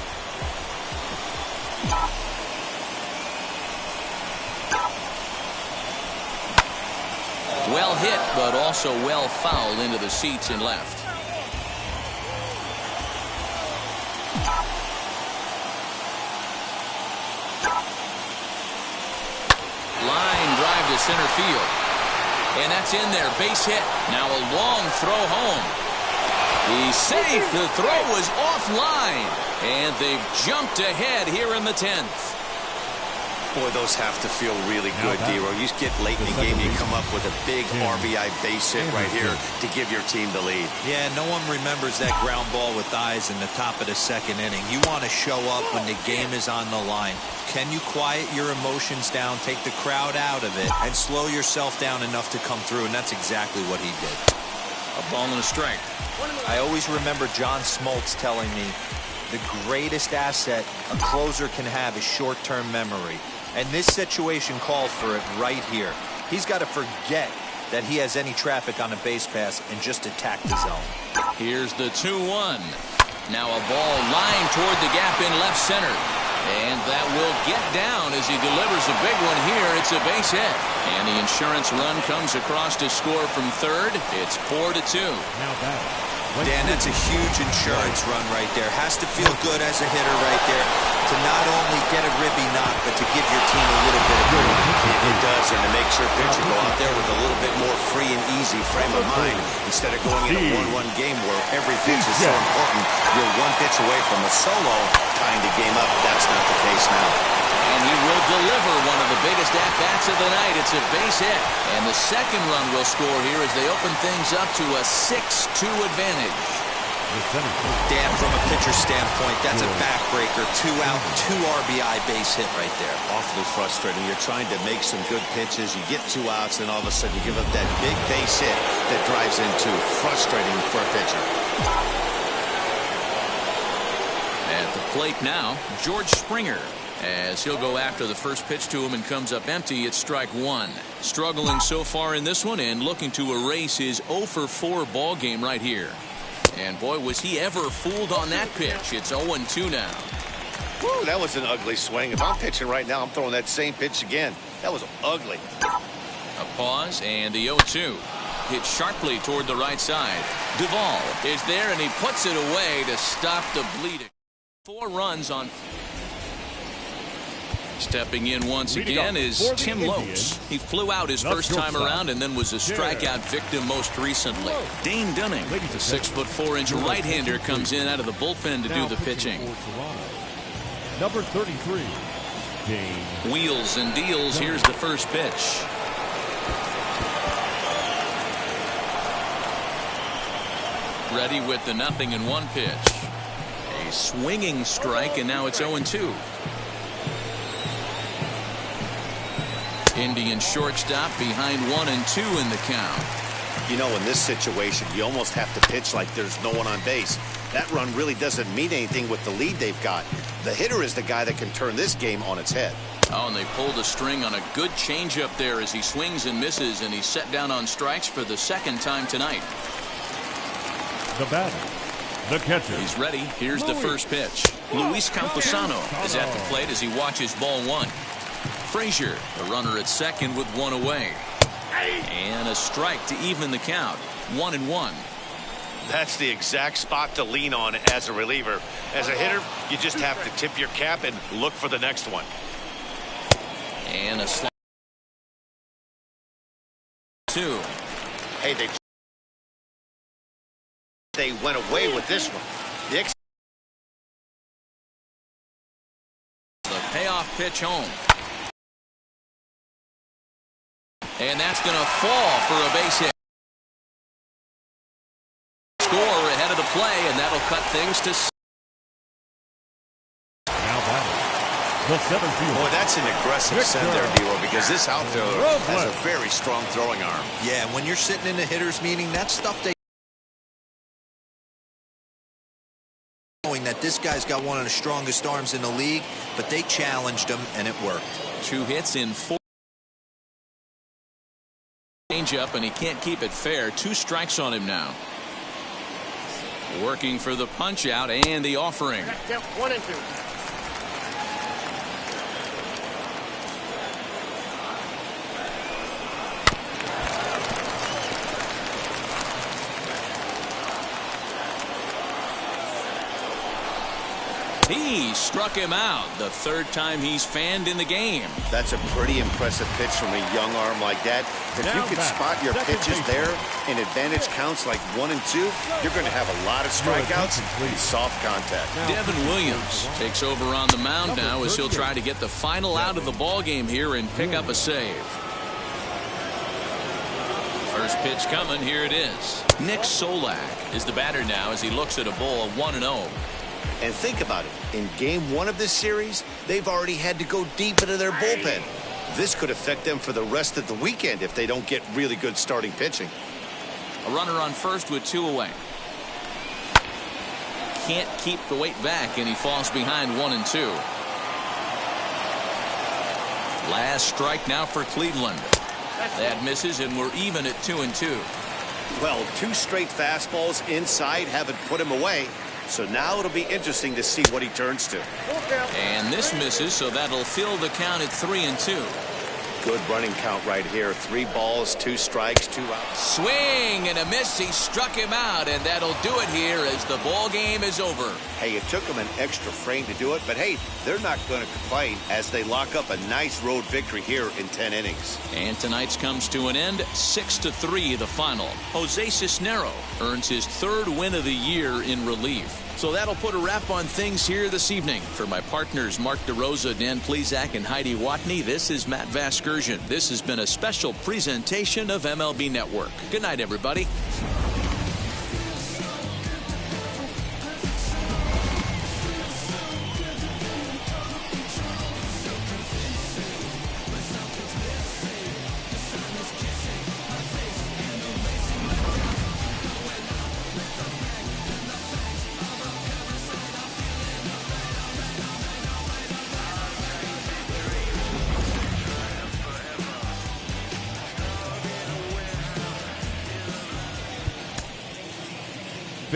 Well hit, but also well fouled into the seats and left. Line drive to center field. And that's in there. Base hit. Now a long throw home. He's safe. The throw was offline. And they've jumped ahead here in the 10th. Boy, those have to feel really good, D-Row. You get late in the game, you come up with a big RBI base hit right here to give your team the lead. Yeah, no one remembers that ground ball with eyes in the top of the 2nd inning. You want to show up when the game is on the line. Can you quiet your emotions down, take the crowd out of it, and slow yourself down enough to come through? And that's exactly what he did. A ball and a strike. I always remember John Smoltz telling me the greatest asset a closer can have is short-term memory. And this situation called for it right here. He's got to forget that he has any traffic on a base pass and just attack the zone. Here's the 2-1. Now a ball lined toward the gap in left center. And that will get down as he delivers a big one here. It's a base hit. And the insurance run comes across to score from third. It's 4-2. Now back. Dan, that's a huge insurance run right there. Has to feel good as a hitter right there to not only get a ribby knock, but to give your team a little bit of It does, and to make sure pitcher go out there with a little bit more free and easy frame of mind instead of going in a 1-1 game where every pitch is so important. You're 1 pitch away from a solo tying the game up. That's not the case now. And he will deliver one of the biggest at-bats of the night. It's a base hit. And the second run will score here as they open things up to a 6-2 advantage. Dan, from a pitcher standpoint, that's a backbreaker. 2 out, 2 RBI base hit right there. Awfully frustrating. You're trying to make some good pitches. You get 2 outs, and all of a sudden you give up that big base hit that drives in 2. Frustrating for a pitcher. At the plate now, George Springer. As he'll go after the first pitch to him and comes up empty, it's strike 1. Struggling so far in this one and looking to erase his 0 for 4 ball game right here. And boy, was he ever fooled on that pitch. It's 0-2 now. Woo, that was an ugly swing. If I'm pitching right now, I'm throwing that same pitch again. That was ugly. A pause and the 0-2. Hit sharply toward the right side. Duvall is there, and he puts it away to stop the bleeding. 4 runs on. Stepping in once again is Tim Lopes. He flew out his first time around and then was a strikeout victim most recently. Dane Dunning, the 6'4" right-hander, comes in out of the bullpen to do the pitching. Number 33, Dane. Wheels and deals. Here's the first pitch. Ready with the 0-1 pitch. A swinging strike, and now it's 0-2. Indian shortstop behind 1-2 in the count. You know, in this situation, you almost have to pitch like there's no one on base. That run really doesn't mean anything with the lead they've got. The hitter is the guy that can turn this game on its head. Oh, and they pulled a string on a good changeup there as he swings and misses, and he's set down on strikes for the second time tonight. The batter, the catcher. He's ready. Here's the first pitch. Luis Camposano is at the plate as he watches ball 1. Frazier, the runner at second with 1 away. And a strike to even the count. 1-1. That's the exact spot to lean on as a reliever. As a hitter, you just have to tip your cap and look for the next one. And a slide. 2. Hey, they went away with this one. The payoff pitch home. And that's going to fall for a base hit. Score ahead of the play, and that'll cut things to. Now batting, the 7th fielder. Boy, that's an aggressive send there, D-Roy, because this outfielder has a very strong throwing arm. Yeah, when you're sitting in a hitter's meeting, that's stuff they knowing that this guy's got one of the strongest arms in the league, but they challenged him, and it worked. 2 hits in 4. Change-up, and he can't keep it fair. 2 strikes on him now. Working for the punch-out and the offering. 1-2. He struck him out the 3rd time he's fanned in the game. That's a pretty impressive pitch from a young arm like that. If you could spot your pitches there in advantage counts like 1 and 2, you're going to have a lot of strikeouts and soft contact. Devin Williams takes over on the mound now as he'll try to get the final out of the ball game here and pick up a save. First pitch coming. Here it is. Nick Solak is the batter now as he looks at a ball of 1-0. And think about it. In game 1 of this series, they've already had to go deep into their bullpen. This could affect them for the rest of the weekend if they don't get really good starting pitching. A runner on first with 2 away. Can't keep the weight back, and he falls behind 1-2. Last strike now for Cleveland. That misses, and we're even at 2-2. Well, 2 straight fastballs inside haven't put him away. So now it'll be interesting to see what he turns to. And this misses, so that'll fill the count at 3-2. Good running count right here. 3 balls, 2 strikes, 2 outs. Swing and a miss. He struck him out, and that'll do it here as the ball game is over. Hey, it took them an extra frame to do it, but hey, they're not going to complain as they lock up a nice road victory here in 10 innings. And tonight's comes to an end, 6-3 the final. Jose Cisnero earns his 3rd win of the year in relief. So that'll put a wrap on things here this evening. For my partners Mark DeRosa, Dan Plesac, and Heidi Watney, this is Matt Vasgersian. This has been a special presentation of MLB Network. Good night, everybody.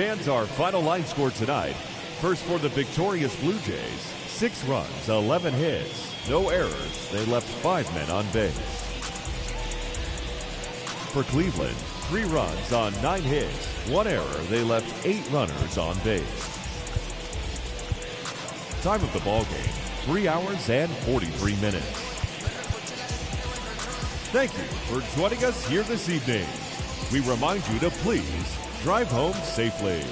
Fans, our final line score tonight. First for the victorious Blue Jays, 6 runs, 11 hits, no errors. They left 5 men on base. For Cleveland, 3 runs on 9 hits, 1 error. They left 8 runners on base. Time of the ball game, 3 hours and 43 minutes. Thank you for joining us here this evening. We remind you to please drive home safely.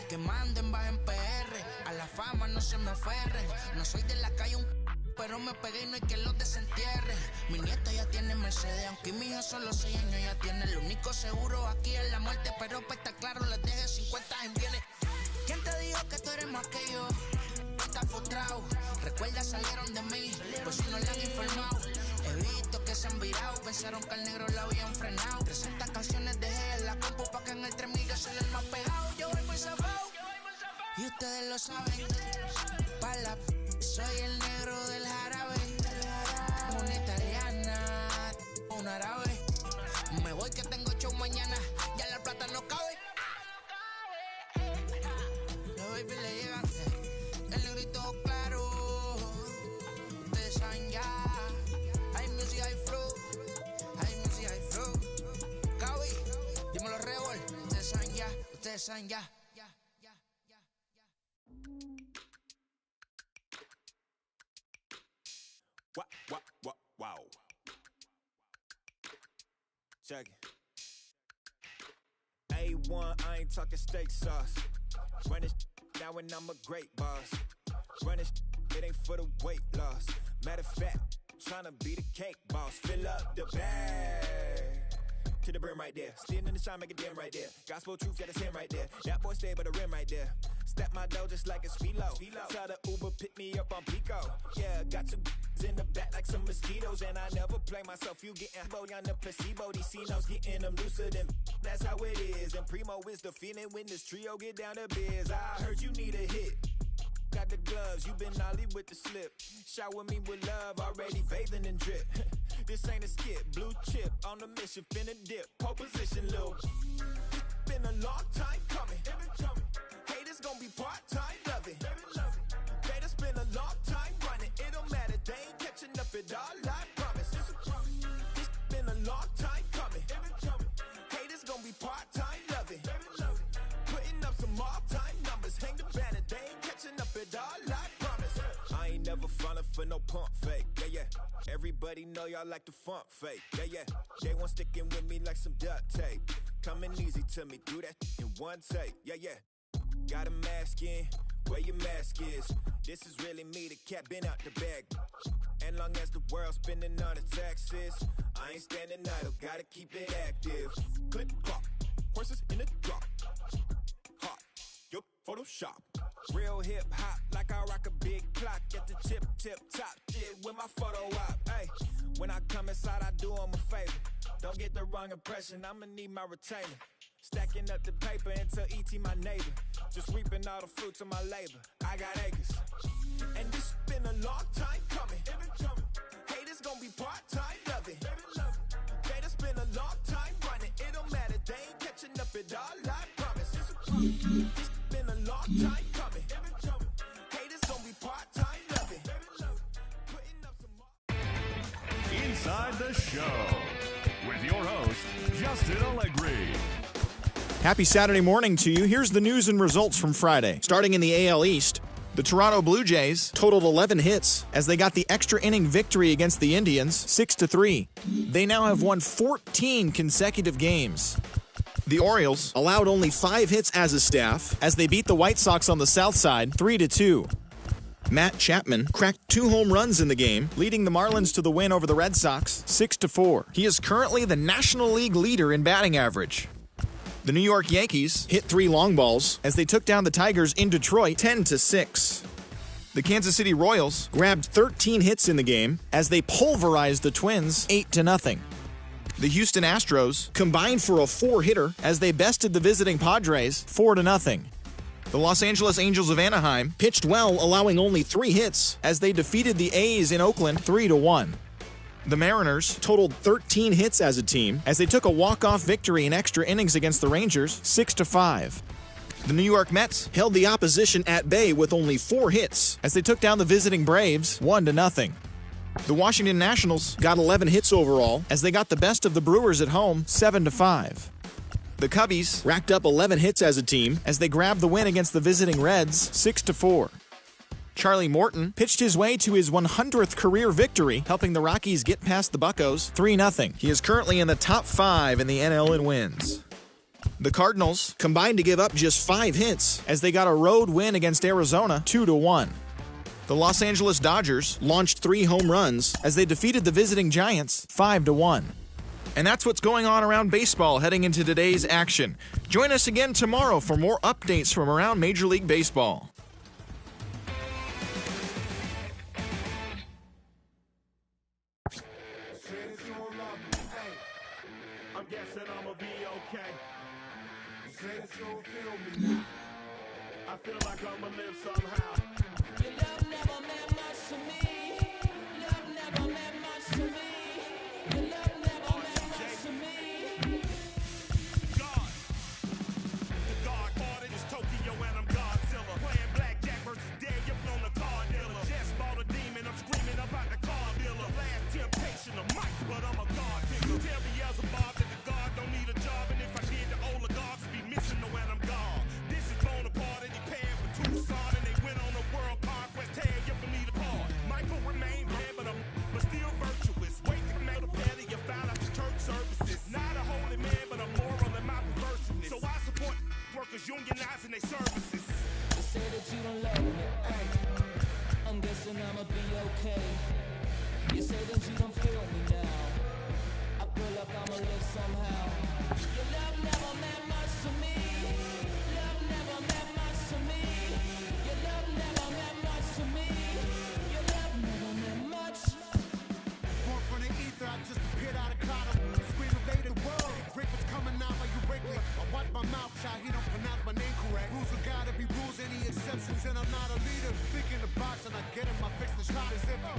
Que manden, bajen PR, a la fama no se me aferren. No soy de la calle, pero me pegué y no hay que los desentierre. Mi nieta ya tiene Mercedes, aunque mi hija solo 6 años ya tiene. Lo único seguro aquí es la muerte, pero para estar claro les deje 50 en bienes. ¿Quién te dijo que tú eres más que yo? Estás frustrado, recuerda salieron de mí, pues si no le han informado. He visto que se han virado, pensaron que al negro la habían frenado. 300 canciones dejé en la compu pa' que en el 3000 yo soy el más pegado. Yo voy muy zafado, y ustedes lo saben. Soy el negro del jarabe. Una italiana, un árabe. Me voy que tengo show mañana, ya la plata no cabe. Los baby le llegan, el negrito claro. Ustedes saben ya. Hay music, hay flow. Hay music, hay flow. Cabi, dímelo Rebol. Ustedes saben ya, ustedes saben ya. Wow. Check it. A1, I ain't talking steak sauce. Run this now and I'm a great boss. Run this, it ain't for the weight loss. Matter of fact, tryna be the cake boss. Fill up the bag to the brim right there. Standing in the shine, make it dim right there. Gospel truth, yeah, that's him right there. That boy stay by the rim right there. Step my dough just like it's philo. Tell the Uber, pick me up on Pico. Yeah, got two in the back like some mosquitoes. And I never play myself, you getting body on the placebo. These C-notes getting them looser than that's how it is. And Primo is the feeling when this trio get down to biz. I heard you need a hit. Got the gloves, you been ollie with the slip. Shower me with love, already bathing in drip. This ain't a skip, blue chip on the mission, finna dip. Pole position, little. Been a long time coming. Haters gonna be part-time, love it. Haters been a long time running. It don't matter, they ain't catching up at all, I promise. It's been a long time coming. Haters gonna be part-time, love it. Putting up some all-time numbers. Hang the banner, they ain't catching up at all, I promise. I ain't never falling for no pump fake, yeah. Everybody know y'all like the funk fake, yeah. They want sticking with me like some duct tape. Coming easy to me, do that in one take, yeah. Got a mask in, where your mask is. This is really me, the cat been out the bag. And long as the world's spending on the taxes, I ain't standing idle, gotta keep it active. Clip clock, horses in the drop. Hot, yup, Photoshop. Real hip hop, like I rock a big clock at the tip top. Shit with my photo op. Hey, when I come inside, I do them a favor. Don't get the wrong impression, I'ma need my retainer. Stacking up the paper until E.T. my neighbor. Just reaping all the fruits of my labor. I got acres. And this been a long time coming. Haters gonna be part-time, love it. Haters been a long time running. It don't matter, they ain't catching up at all, I promise. It's been a long time coming. Haters gonna be part-time, love it. Putting up some more. Inside the show with your host, Happy Saturday morning to you. Here's the news and results from Friday. Starting in the AL East, the Toronto Blue Jays totaled 11 hits as they got the extra inning victory against the Indians 6-3. They now have won 14 consecutive games. The Orioles allowed only 5 hits as a staff as they beat the White Sox on the south side 3-2. Matt Chapman cracked 2 home runs in the game, leading the Marlins to the win over the Red Sox 6-4. He is currently the National League leader in batting average. The New York Yankees hit 3 long balls as they took down the Tigers in Detroit 10-6. The Kansas City Royals grabbed 13 hits in the game as they pulverized the Twins 8-0. The Houston Astros combined for a 4-hitter as they bested the visiting Padres 4-0. The Los Angeles Angels of Anaheim pitched well, allowing only 3 hits as they defeated the A's in Oakland 3-1. The Mariners totaled 13 hits as a team as they took a walk-off victory in extra innings against the Rangers 6-5. The New York Mets held the opposition at bay with only 4 hits as they took down the visiting Braves 1-0. The Washington Nationals got 11 hits overall as they got the best of the Brewers at home 7-5. The Cubbies racked up 11 hits as a team as they grabbed the win against the visiting Reds 6-4. Charlie Morton pitched his way to his 100th career victory, helping the Rockies get past the Buccos 3-0. He is currently in the top 5 in the NL in wins. The Cardinals combined to give up just 5 hits as they got a road win against Arizona 2-1. The Los Angeles Dodgers launched 3 home runs as they defeated the visiting Giants 5-1. And that's what's going on around baseball heading into today's action. Join us again tomorrow for more updates from around Major League Baseball. I'm guessing I'ma be okay. I feel like I'ma live somehow. Your love never meant much to me. Love never meant much to me. Your love never meant much to me. God. The God ordered is Tokyo and I'm Godzilla. Playing blackjack versus dead, you're on the card dealer. Just bought a demon, I'm screaming about the car dealer. Last temptation of Mike, but I'm a God figure. Tell me as a Bob that the God don't need a job, and if I did, the oligarchs would be missing the when I'm gone. This is Bonaparte and he paying for Tucson, and they went on a world conquest. Tag you for me to part. Michael remained bad, but still virtuous. Wait to come out of bed, you found out the church services. Not a holy man, but a moral in my perverseness. So I support workers unionizing their services. They say that you don't love me. Hey, I'm guessing I'ma be okay. You say that you don't feel me now. I feel like I'ma live somehow. Your love never meant much to me. Love never meant much to me. Your love never meant much to me. Your love never meant much. Born from the ether, I just appeared out of cloud. Scream invaded the world. Rick was coming out like you Wrigley. I watch my mouth shot, he don't pronounce my name correct. Rules are gotta be rules, any exceptions, and I'm not a leader. Think in the box and I get him, I fix the shot as if I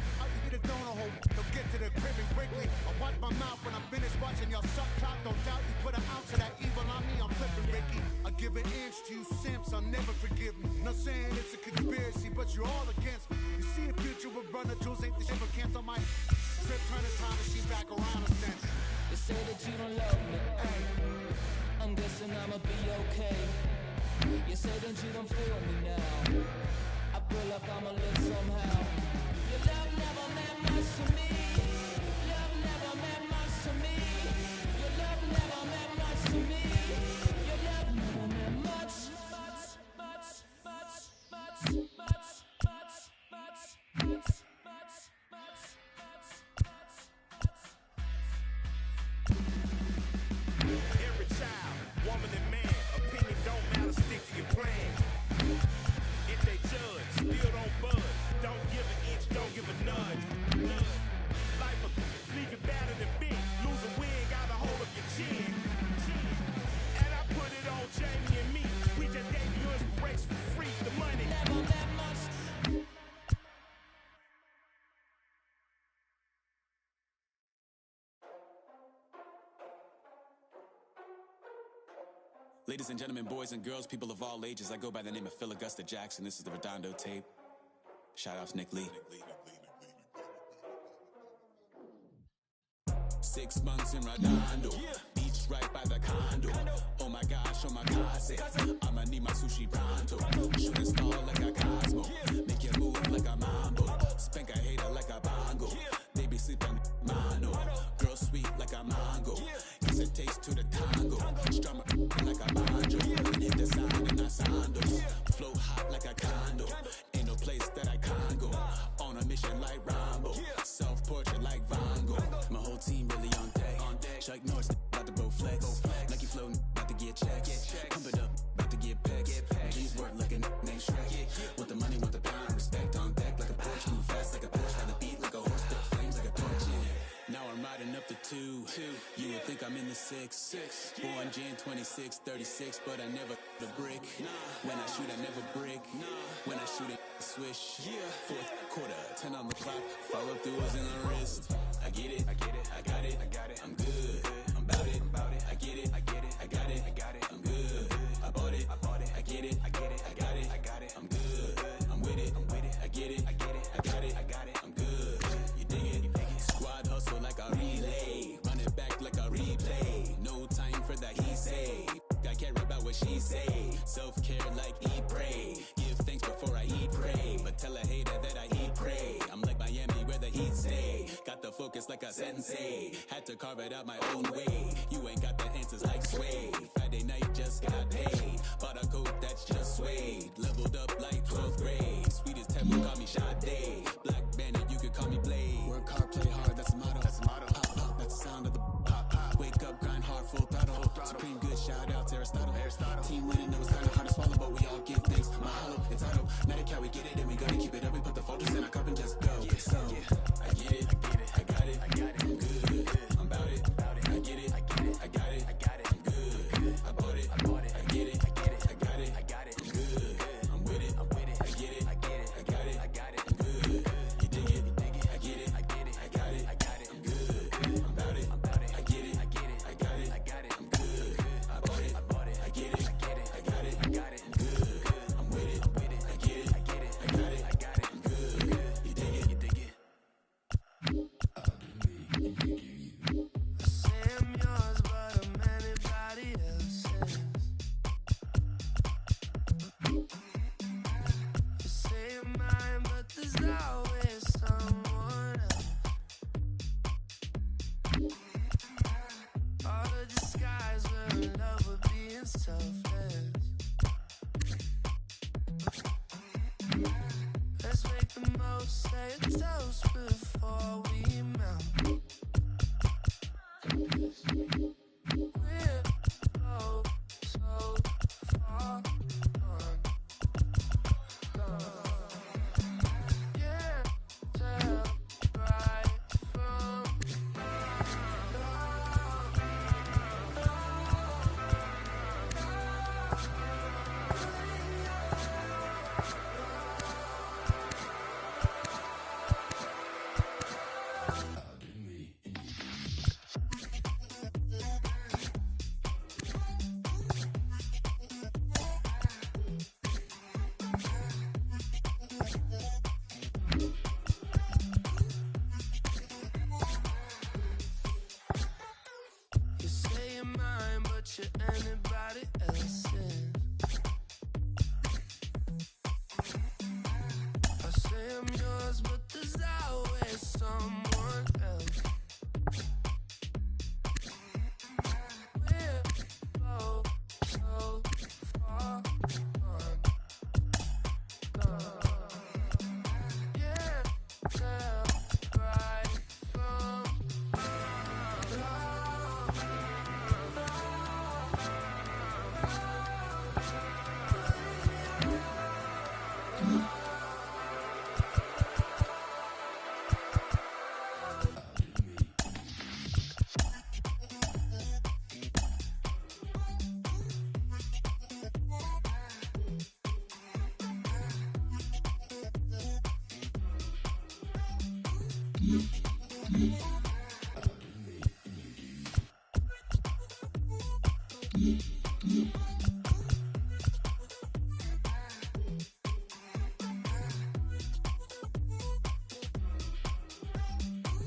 eat a donut hole. Don't get to the crib and quickly. I watch my mouth when I'm finished watching y'all suck clock. Don't doubt you put an ounce of that evil on me, I'm flipping Ricky. I give an inch to you simps, I'll never forgive me. Not saying it's a conspiracy, but you're all against me. You see a future with runner jewels, ain't the shit but cancel my trip, turn the time machine back around a sense. They say that you don't love me, hey. I'm guessing I'ma be okay. You say that you don't feel me now. I feel like I'ma live somehow. Your love never meant much to me. Love never meant much to me. Your love never meant much to me. Your love never meant much. Every child, woman and man, opinion don't matter, stick to your plan. If they judge, still don't budge, don't give an inch, don't give a nudge. Life will leave you battered and big, lose a win, got a hold of your chin. And I put it on Jamie and me, we just gave you inspiration for free, the money never that much. Ladies and gentlemen, boys and girls, people of all ages, I go by the name of Phil Augusta Jackson. This is the Redondo tape. Shout out to Nick Lee. 6 months in Redondo, beach right by the condo. Oh my gosh, Kase. I'ma need my sushi pronto. Shooting star like a Cosmo. Make you move like a mambo. Spank a hater like a bongo. They be sleeping mano. Girl sweet like a mango. Gives a taste to the tango. Strum like a banjo. Hit the sound in my sandals. Flow hot like a condo. Ain't no place that I can't go. On a mission like Rambo. Self-portrait like Van Gogh. My whole team really on deck. Chuck Norris about to bow flex. Lucky flow about to get checks. Pump it up, about to get pegs. G's work like a named Shrek. Want the money, want the pound. Respect on deck like a Porsche. Move fast like a Porsche. Got the beat like a horse. Spit flames like a torch. Now I'm riding up the 2. You would think I'm in the 6. Born Jan 26, 36, but I never the brick. When I shoot, I never brick. When I shoot it, swish. Fourth quarter, 10 on the clock. Follow through is in the wrist. I get it, I got it, I'm good, I'm about it, I get it, I got it, I'm good, I bought it, I get it, I'm good, I'm with it, I get it, I got it, I'm good, you dig it, squad hustle like a relay, run it back like a replay, no time for that he say, I care about what she say, self-care like eat, pray, give thanks before I eat, pray, but tell a hater that I eat, pray, I'm like Miami where the heat stay, got the focus like a sensei, had to carve it out my own way, you ain't got the answers like Sway, Friday night just got paid, bought a coat that's just suede, leveled up like 12th grade, sweetest taboo call me Sade, Black Bandit you could call me Blade, work hard play hard that's the motto, pop pop that's the sound of the pop pop, wake up grind hard full throttle, supreme good shout out to Aristotle, team winning it was kinda hard to swallow but we all give thanks, mahalo, it's auto, Medicaid we get it and we gotta keep it up, we put the focus in our cup and just go, so, I get it, I got it, I'm good, I'm about it, I get it, I got it, I'm good, I bought it, I get it, I got it, I'm good, I'm with it, I get it, I got it, I'm good, you dig it, I get it, I got it, I'm good, I'm about it, I get it, I got it, I'm good, I bought it, I get it, I got it, I'm good, I'm with it, I get it, I got it, I'm good, you dig it, I'm yours, but I'm anybody else's. You say you're mine, but there's always someone else. All the disguise we're in love with being selfless. Let's make the most, say a toast before we melt. We're so far gone. Can't tell right from you say you're mine, but you're anybody else's. I say I'm yours, but there's always someone else. We're so far gone. Can't tell right from Yeah.